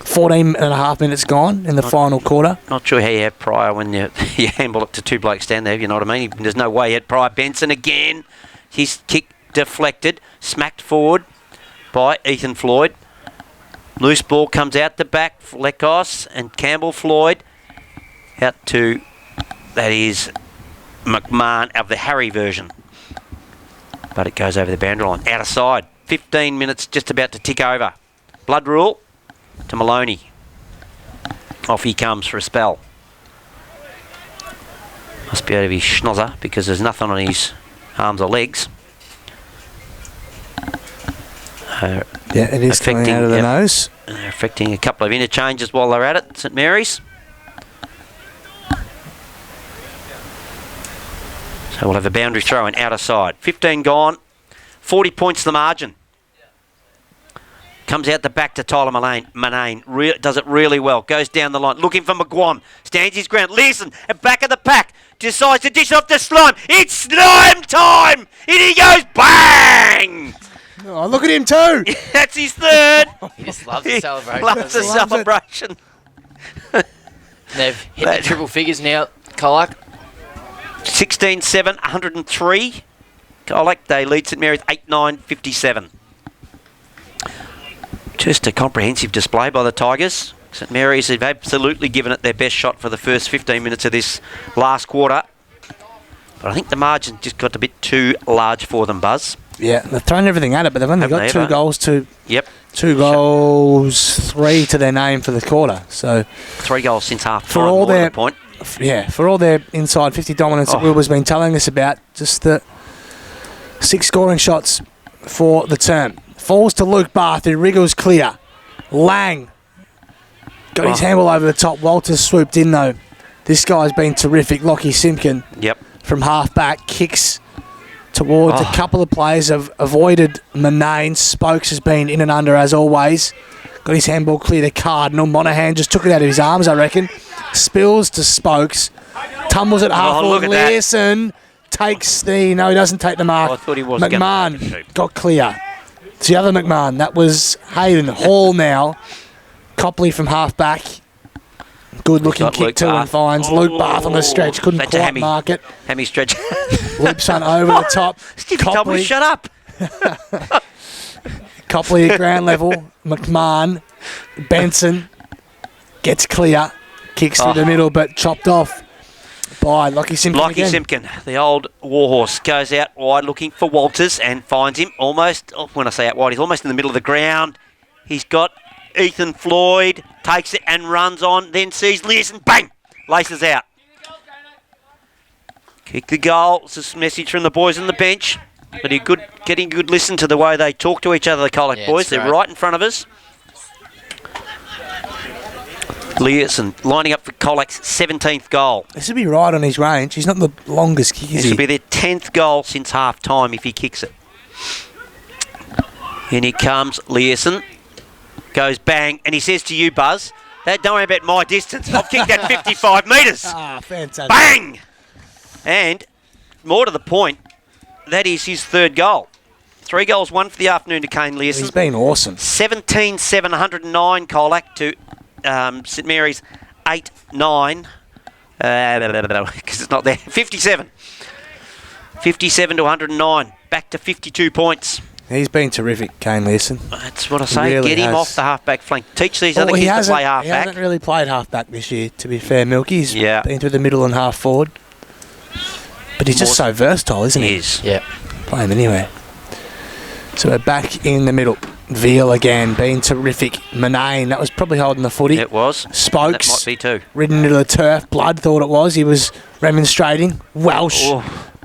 14 and a half minutes gone in the final quarter. Not sure how you have Pryor when you handball it to two blokes down there, you know what I mean? There's no way you had Pryor. Benson again. His kick deflected, smacked forward by Ethan Floyd. Loose ball comes out the back for Lekos and Campbell Floyd out to, that is McMahon of the Harry version. But it goes over the boundary line. Out of side. 15 minutes just about to tick over. Blood rule to Maloney. Off he comes for a spell. Must be out of his schnozzer because there's nothing on his arms or legs. Yeah, it is coming affecting- out of the yep. nose. And they're affecting a couple of interchanges while they're at it, St Mary's. So we'll have a boundary throw and out of side. 15 gone, 40 points the margin. Comes out the back to Tyler Manane. Does it really well. Goes down the line. Looking for McGuan. Stands his ground. Leeson at back of the pack. Decides to dish off the slime. It's slime time! In he goes. Bang! Oh, look at him too. That's his third. He just loves the celebration. Loves the Loves it. celebration. They've hit the triple figures now, Colac. 16-7, 103. Colac, they lead St Mary's 8-9, 57. Just a comprehensive display by the Tigers. St Mary's have absolutely given it their best shot for the first 15 minutes of this last quarter. But I think the margin just got a bit too large for them, Buzz. Yeah, they've thrown everything at it, but they've only got 2 goals to... Yep. 2 goals, 3 to their name for the quarter. So 3 goals since half time. For all their point. Yeah, for all their inside 50 dominance that Wilbur's been telling us about, just the 6 scoring shots for the term. Falls to Luke Barth, who wriggles clear. Lang got his handball over the top. Walters swooped in though. This guy's been terrific. Lockie Simpkin. Yep. From half back, kicks towards a couple of players, have avoided Manane. Spokes has been in and under as always. Got his handball clear to Cardinal. Monaghan just took it out of his arms, I reckon. Spills to Spokes. Tumbles at half forward. Learson takes the... No, he doesn't take the mark. I thought he was McMahon got clear. It's the other McMahon. That was Hayden. Hall now. Copley from half back. Good looking kick Luke too Barth. and finds Luke Barth on the stretch. Couldn't quite mark it. Hammy stretch. Loops on over the top. Stevie Copley, shut up. Copley at ground level. McMahon. Benson gets clear. Kicks through the middle, but chopped off by Lockie Simpkin. Lockie Simpkin, the old warhorse, goes out wide looking for Walters and finds him almost, when I say out wide, he's almost in the middle of the ground. He's got Ethan Floyd, takes it and runs on, then sees Learson, bang, laces out. Kick the goal. It's a message from the boys on the bench. But getting good listen to the way they talk to each other, the Colac boys. They're right in front of us. Learson lining up for Colac's 17th goal. This would be right on his range. He's not the longest kick, is he? This will be their 10th goal since half time if he kicks it. In he comes, Learson. Goes bang, and he says to you, Buzz, don't worry about my distance. I've kicked that 55 metres. Ah, fantastic. Bang! And more to the point, that is his 3rd goal. 3 goals, 1 for the afternoon to Kane Learson. He's been awesome. 17-709 Colac to St Mary's 8-9. Because it's not there. 57. 57 to 109. Back to 52 points. He's been terrific, Kane Learson. That's what I say. Really Get him has. off the half-back flank. Teach these other kids to play half-back. He hasn't really played half-back this year, to be fair, Milky. He's Yeah. been through the middle and half-forward. But he's just so versatile, isn't he? He is. Yeah. Play him anywhere. So we're back in the middle. Veal again, being terrific. Manane, that was probably holding the footy. It was. Spokes. That might be too. Ridden into the turf. Blood thought it was. He was remonstrating. Welsh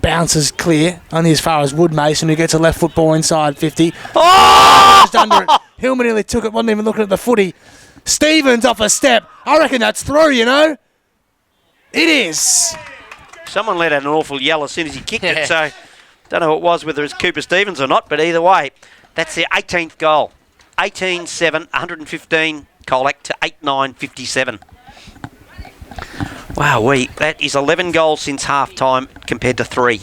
bounces clear, only as far as Woodmason, who gets a left foot ball inside 50. Just under it. Hillman nearly took it, wasn't even looking at the footy. Stevens off a step. I reckon that's through, you know. It is. Someone let out an awful yell as soon as he kicked it, so don't know who it was, whether it's Cooper Stevens or not, but either way, that's their 18th goal. 18-7, 115 Colac to 8-9, 57. Wow, that is 11 goals since half-time compared to 3.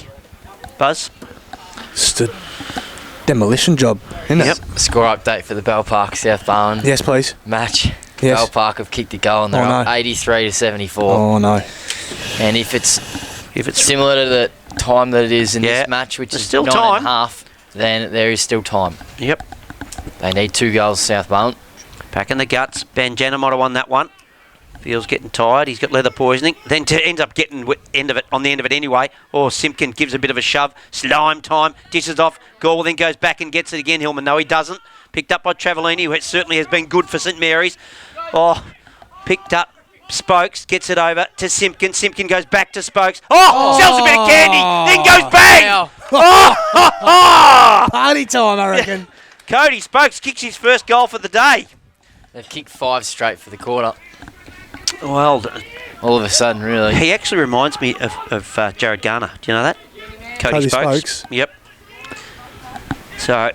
Buzz? Just a demolition job, isn't it? Score update for the Bell Park South Barwon Yes, please. match. Yes. Bell Park have kicked a goal and they're up 83 to 74. Oh, no. And if it's similar to the time that it is in this match, which is still 9.5, then there is still time. Yep. They need 2 goals, South Barwon. Back in the guts. Banjana might have won that one. Feels getting tired. He's got leather poisoning. Then ends up getting on the end of it anyway. Or Simpkin gives a bit of a shove. Slime time. Dishes off. Gore then goes back and gets it again. Hillman, no, he doesn't. Picked up by Travellini, who certainly has been good for St Mary's. Picked up. Spokes gets it over to Simpkin. Simpkin goes back to Spokes. Sells a bit of candy. Then goes bang. Party time, I reckon. Cody Spokes kicks his first goal for the day. They've kicked 5 straight for the quarter. Well, all of a sudden, really. He actually reminds me of Jared Garner. Do you know that? Cody Spokes. Yep. So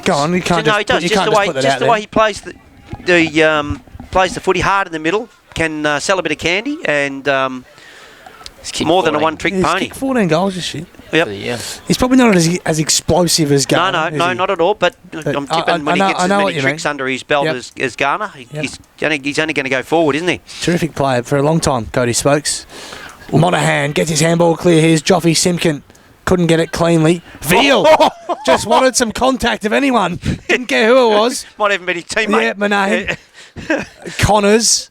go on. You can't. No, he does. Just the way he plays plays the footy hard in the middle. Can sell a bit of candy and more than a one-trick pony. He's kicked 14 goals this year. Yep. He's probably not as explosive as Garner. No, not at all. But I'm tipping when he gets as many tricks under his belt as Garner, he's only going to go forward, isn't he? Terrific player for a long time, Cody Spokes. Monaghan gets his handball clear. Here's Joffy Simpkin. Couldn't get it cleanly. Veal just wanted some contact of anyone. Didn't care who it was. Might even be his teammate. Yeah, Manane. Connors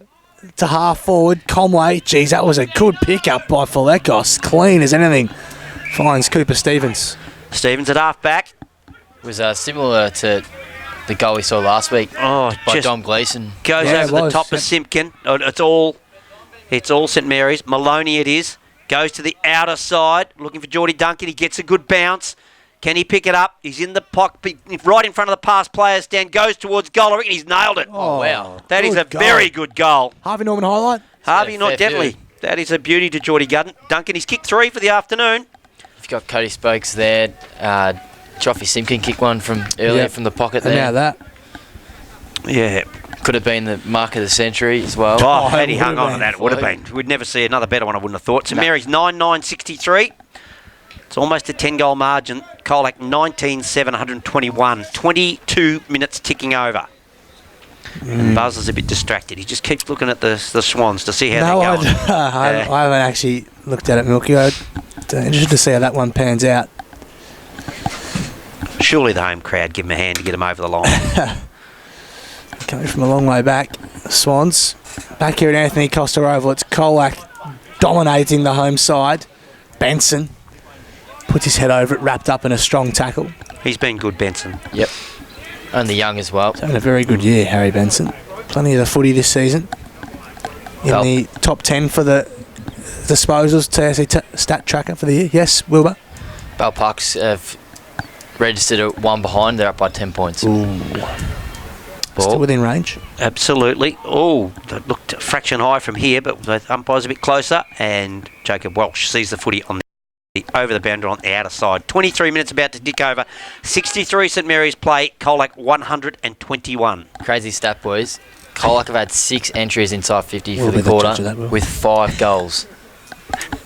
to half forward. Conway. Geez, that was a good pickup by Falekos. Clean as anything. Finds Cooper Stevens. Stevens at half back. Was similar to the goal we saw last week by just Dom Gleeson. goes Yeah, over it the was, top of Simpkin. It's all St Mary's. Maloney it is. Goes to the outer side, looking for Geordie Duncan. He gets a good bounce. Can he pick it up? He's in the pocket, right in front of the pass player stand. Goes towards goal. I reckon he's nailed it. Oh, wow. That is a good goal. very good goal. Harvey Norman highlight. Harvey, fair not definitely. few. That is a beauty to Geordie Duncan. He's kicked 3 for the afternoon. You've got Cody Spokes there. Joffy Simpkin kicked one from earlier from the pocket And there. now that. Yeah. Could have been the mark of the century as well. Oh, had he it hung would've on to been. that, it would have been. We'd never see another better one, I wouldn't have thought. St Mary's 9-9-63. It's almost a 10-goal margin. Colac 19-7, 121. 22 minutes ticking over. And Buzz is a bit distracted. He just keeps looking at the Swans to see how No, they're going. I haven't actually looked at it, Milky. I'm interested to see how that one pans out. Surely the home crowd give him a hand to get him over the line. Coming from a long way back. Swans. Back here at Anthony Costa Oval. It's Colac dominating the home side. Benson puts his head over it, wrapped up in a strong tackle. He's been good, Benson. Yep. Only young as well. He's having a very good year, Harry Benson. Plenty of the footy this season. In the top 10 for the disposals, TSC stat tracker for the year. Yes, Wilbur? Bell Parks have registered at 1 behind. They're up by 10 points. Still within range. Absolutely. Oh, that looked a fraction high from here, but the umpire's a bit closer. And Jacob Welsh sees the footy on over the boundary on the outer side. 23 minutes about to tick over. 63 St Mary's play. Colac 121. Crazy stat, boys. Colac have had 6 entries inside 50 for We'll the be the judge quarter of that, Will. with 5 goals.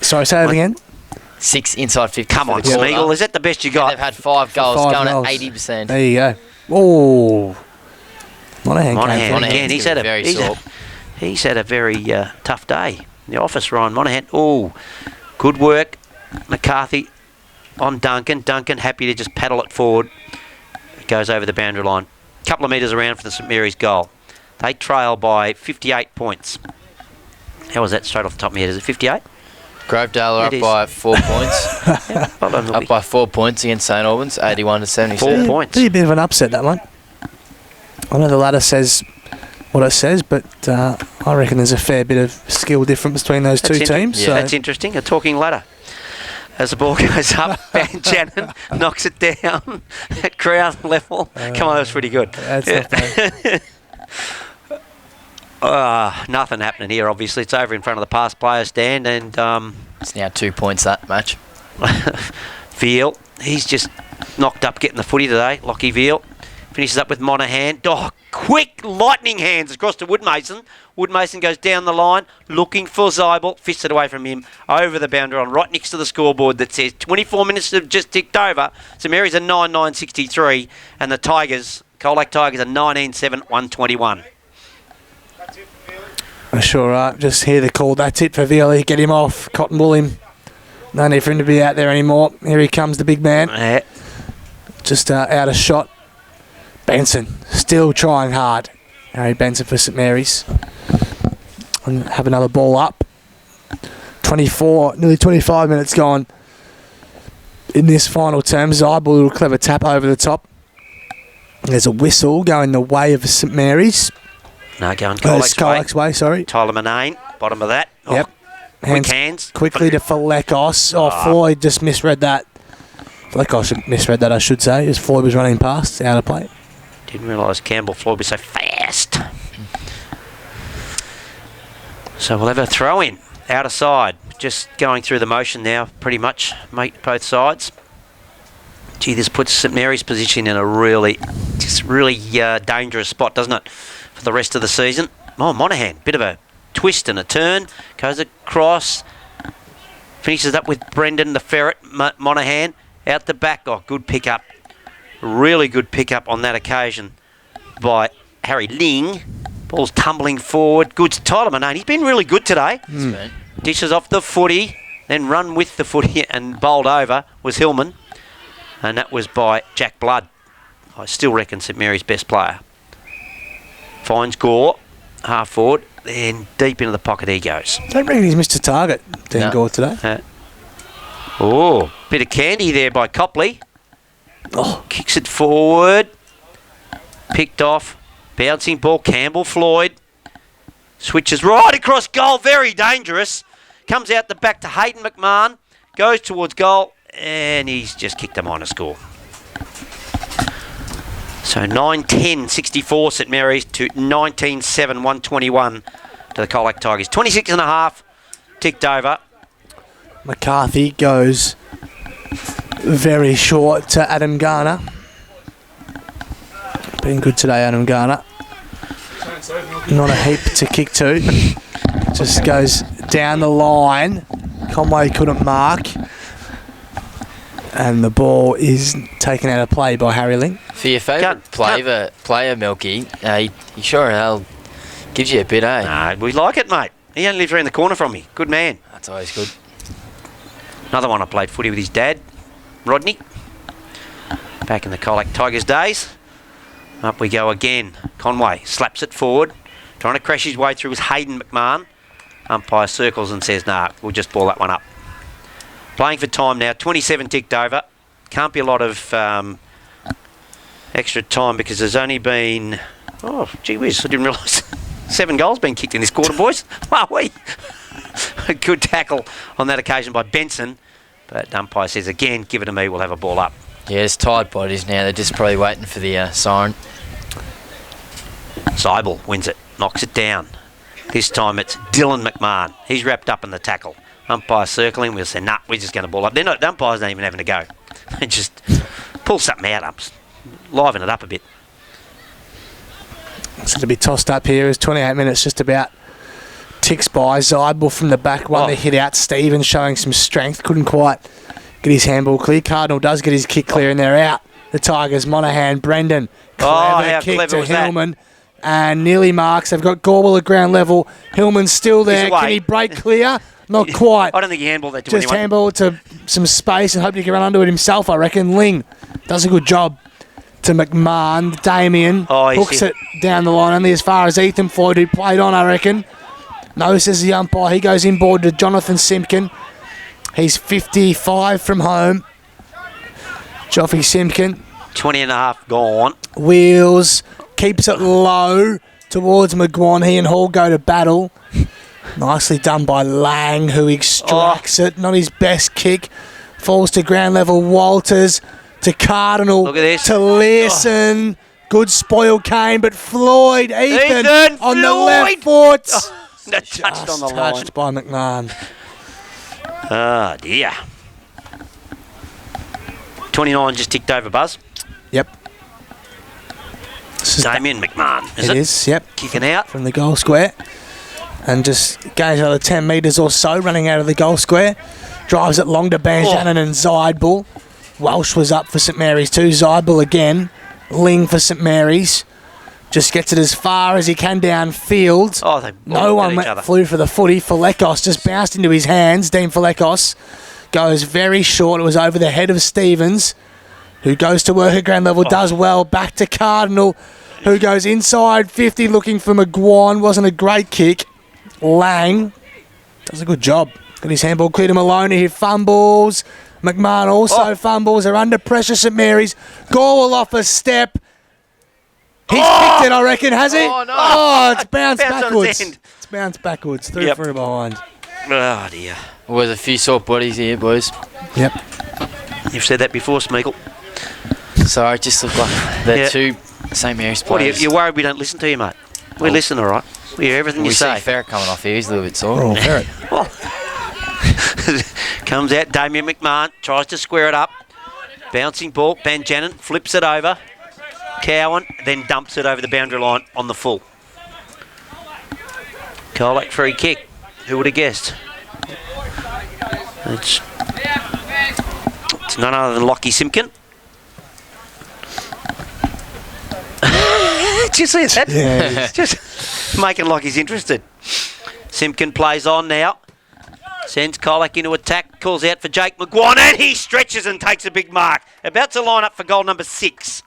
Sorry, say that again. 6 inside 50 Come for on, the quarter. Smeagol. Is that the best you They've got? had 5 goals, 5 going goals. at 80%. There you go. Oh, Monahan. Monahan Monahan's again. He's gonna had be very he's had a very tough day in the office, Ryan Monahan. Oh, good work. McCarthy on Duncan. Duncan happy to just paddle it forward. It goes over the boundary line. A couple of metres around for the St Mary's goal. They trail by 58 points. How was that straight off the top of my head? Is it 58? Grovedale are It up is. by 4 points. Yeah, well done, Up Milky. by 4 points against St Albans, 81 to 77. 4 points. Pretty bit of an upset, that one. I know the ladder says what it says, but I reckon there's a fair bit of skill difference between those two teams. Yeah. So That's interesting. A talking ladder. As the ball goes up, Van Shannon knocks it down at ground level. Come on, that was pretty good. that's not bad. Nothing happening here, obviously. It's over in front of the past player stand, and It's now 2 points that match. Veal, he's just knocked up getting the footy today. Lockie Veal finishes up with Monahan. Oh, quick lightning hands across to Woodmason. Woodmason goes down the line, looking for Zeibel. Fists it away from him, over the boundary line, right next to the scoreboard that says 24 minutes have just ticked over. St Mary's are 9-9-63, and the Tigers, Colac Tigers, are 19-7, 121. Sure, just hear the call. That's it for Violi. Get him off. Cotton wool him. No need for him to be out there anymore. Here he comes, the big man. Yeah. Just out of shot. Benson still trying hard. Harry Benson for St Mary's. And have another ball up. 24, nearly 25 minutes gone in this final term. Zeibel, a little clever tap over the top. There's a whistle going the way of St Mary's. No, going Colac's way. Sorry. Tyler Manane, bottom of that. Oh, Yep. quick hands. Quickly to Falekos. Oh, Floyd just misread that. Falekos misread that, I should say, as Floyd was running past, out of play. Didn't realise Campbell Floyd was so fast. So we'll have a throw in, outer side. Just going through the motion now, pretty much, both sides. Gee, this puts St Mary's position in a really dangerous spot, doesn't it, for the rest of the season? Oh, Monahan, bit of a twist and a turn, goes across, finishes up with Brendan the Ferret. Monahan out the back. Oh, good pickup. Really good pickup on that occasion by Harry Ling. Ball's tumbling forward. Good to Tyler Manane. He's been really good today. Dishes off the footy, then run with the footy and bowled over was Hillman. And that was by Jack Blood. I still reckon St Mary's best player. Finds Gore, half forward. Then deep into the pocket he goes. Don't reckon he's missed a target, Dean No. Gore, today. Bit of candy there by Copley. Oh. Kicks it forward. Picked off. Bouncing ball. Campbell Floyd. Switches right across goal. Very dangerous. Comes out the back to Hayden McMahon. Goes towards goal. And he's just kicked a minor score. So 9-10, 64 St Mary's to 19-7, 121 to the Colac Tigers. 26 and a half ticked over. McCarthy goes very short to Adam Garner. Been good today, Adam Garner. Not a heap to kick to. Just goes down the line. Conway couldn't mark. And the ball is taken out of play by Harry Ling. For your favourite player, Milky, he sure hell gives you a bit, eh? No, we like it, mate. He only lives around the corner from me. Good man. That's always good. Another one I played footy with his dad, Rodney. Back in the Colac Tigers days. Up we go again. Conway slaps it forward. Trying to crash his way through was Hayden McMahon. Umpire circles and says, nah, we'll just ball that one up. Playing for time now. 27 ticked over. Can't be a lot of extra time because there's only been... Oh, gee whiz, I didn't realise 7 goals been kicked in this quarter, boys. Wow-wee. A good tackle on that occasion by Benson. But umpire says, again, give it to me, we'll have a ball up. Yeah, it's tired bodies now. They're just probably waiting for the siren. Seibel wins it, knocks it down. This time it's Dylan McMahon. He's wrapped up in the tackle. Umpire circling, we'll say, nah, we're just going to ball up. The umpire's not even having a go. They just pull something out, liven it up a bit. It's going to be tossed up here as 28 minutes just about ticks by. Seibel from the back, one to hit out. Stevens showing some strength, couldn't quite get his handball clear. Cardinal does get his kick clear and they're out. The Tigers, Monaghan, Brendan, clever kick to Hillman. And nearly marks. They've got Gorwell at ground level. Hillman's still there. Can he break clear? Not quite. I don't think he handballed that to Just anyone. handball it to some space and hope he can run under it himself, I reckon. Ling does a good job to McMahon. Damien hooks it down the line only as far as Ethan Floyd, who played on, I reckon. No, says the umpire. He goes inboard to Jonathan Simpkin. He's 55 from home. Joffy Simpkin. 20 and a half gone. Wheels. Keeps it low towards McGuan. He and Hall go to battle. Nicely done by Lang, who extracts it. Not his best kick. Falls to ground level. Walters to Cardinal. Look at this. To Learson. Good spoil came, but Floyd, Ethan on the left foot. Touched on the line. Touched by McMahon. Oh, dear. 29 just ticked over, Buzz. Yep. Damien McMahon. It is, yep. Kicking out. From the goal square. And just goes another 10 metres or so, running out of the goal square. Drives it long to Banjanin and Zeidel. Welsh was up for St Mary's too. Zeidel again. Ling for St Mary's. Just gets it as far as he can downfield. No one flew for the footy. Falekos just bounced into his hands. Dean Falekos goes very short. It was over the head of Stevens, who goes to work at ground level, does well. Back to Cardinal, who goes inside 50 looking for McGuan. Wasn't a great kick. Lang does a good job. Got his handball clear to Maloney. He fumbles. McMahon also fumbles. They're under pressure, St Mary's. Gorwell off a step. He's kicked it, I reckon, has he? Oh, no. It's bounced backwards. On its end. It's bounced backwards. Through behind. Oh, dear. Well, there's a few sore bodies here, boys. Yep. You've said that before, Smeagol. Sorry, it just looked like they're two St Mary's players. You're worried we don't listen to you, mate? We listen, all right? We hear everything you say. We see Ferret coming off here. He's a little bit sore. Oh, Ferret. Comes out, Damien McMahon, tries to square it up. Bouncing ball, Banjanin flips it over. Cowan then dumps it over the boundary line on the full. Colac free kick. Who would have guessed? It's none other than Lockie Simpkin. Did you see that? Yeah. Just making like he's interested. Simpkin plays on now. Sends Colac into attack. Calls out for Jake McGuan. And he stretches and takes a big mark. About to line up for goal number 6.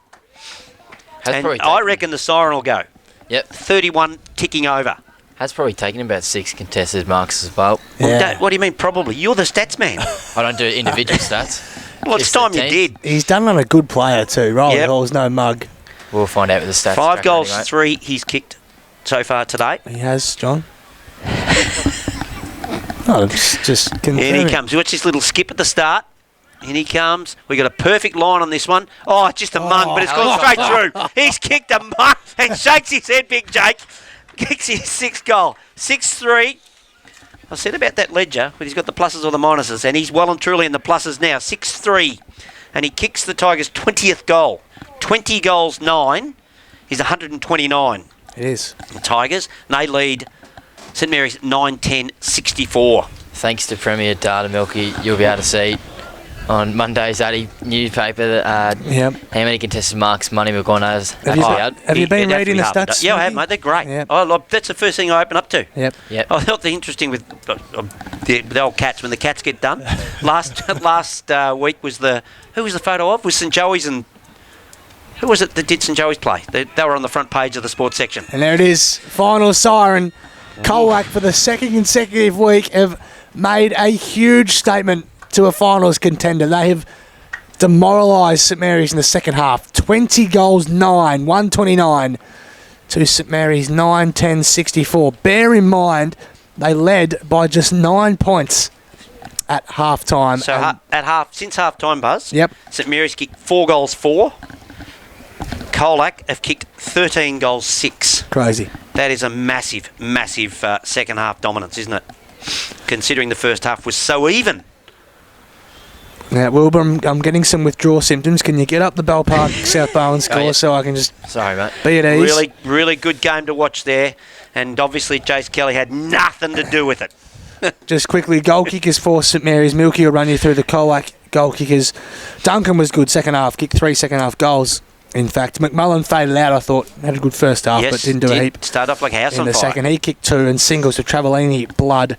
And I reckon the siren will go. Yep. 31 ticking over. Has probably taken about 6 contested marks as well. Well, what do you mean probably? You're the stats man. I don't do individual stats. Well, it's Just time the you team. did. He's done on a good player too. Riley Yep. Hall's no mug. We'll find out with the stats. 5 tracker goals, anyway. 3 he's kicked so far today. He has, John. Oh, just And confirming. he comes. Watch this little skip at the start. In he comes. We got a perfect line on this one. Oh, it's just a mung, but it's gone straight through. He's kicked a mung and shakes his head, Big Jake. Kicks his 6th goal. 6-3. I said about that ledger, but he's got the pluses or the minuses, and he's well and truly in the pluses now. 6-3. And he kicks the Tigers' 20th goal. 20 goals, 9 is 129. It is. The Tigers, and they lead St Mary's 9-10-64. Thanks to Premier Data Milky, you'll be able to see on Monday's Addy newspaper that Yep. how many contested marks Money McGon has. Have you been reading the stats? Yeah, I have, Mickey? mate. They're great. Yep. That's the first thing I open up to. Yep. Yep. I thought the interesting with the old Cats, when the Cats get done. last week was who was the photo of? Was St Joey's, and who was it that did St Joey's play? They were on the front page of the sports section. And there it is. Final siren. Colac for the second consecutive week have made a huge statement to a finals contender. They have demoralised St Mary's in the second half. 20 goals, 9, 129 to St Mary's 9-10-64. Bear in mind, they led by just 9 points at half time. So since half time, Buzz. Yep. St Mary's kicked 4 goals, 4. Colac have kicked 13 goals, 6. Crazy. That is a massive, massive second half dominance, isn't it? Considering the first half was so even. Now, Wilbur, I'm getting some withdrawal symptoms. Can you get up the Bell Park South Bowen score yeah. so I can just Sorry, mate. be at ease? Really, really good game to watch there. And obviously, Jace Kelly had nothing to do with it. Just quickly, goal kickers for St Mary's. Milky will run you through the Colac goal kickers. Duncan was good second half, kicked 3 second half goals. In fact, McMullen faded out, I thought. Had a good first half, Yes, but didn't do a heap. Start off like a house In on the fire. second, he kicked 2 and singles to Travellini, Blood,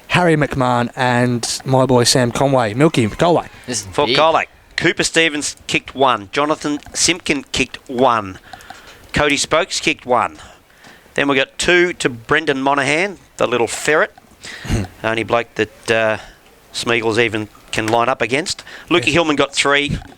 Harry McMahon, and my boy Sam Conway. Milky, Colac. This is For big. Colac, Cooper Stevens kicked 1. Jonathan Simpkin kicked 1. Cody Spokes kicked 1. Then we got 2 to Brendan Monaghan, the little ferret. Only bloke that Smeagol's even can line up against. Lukey Hillman got 3.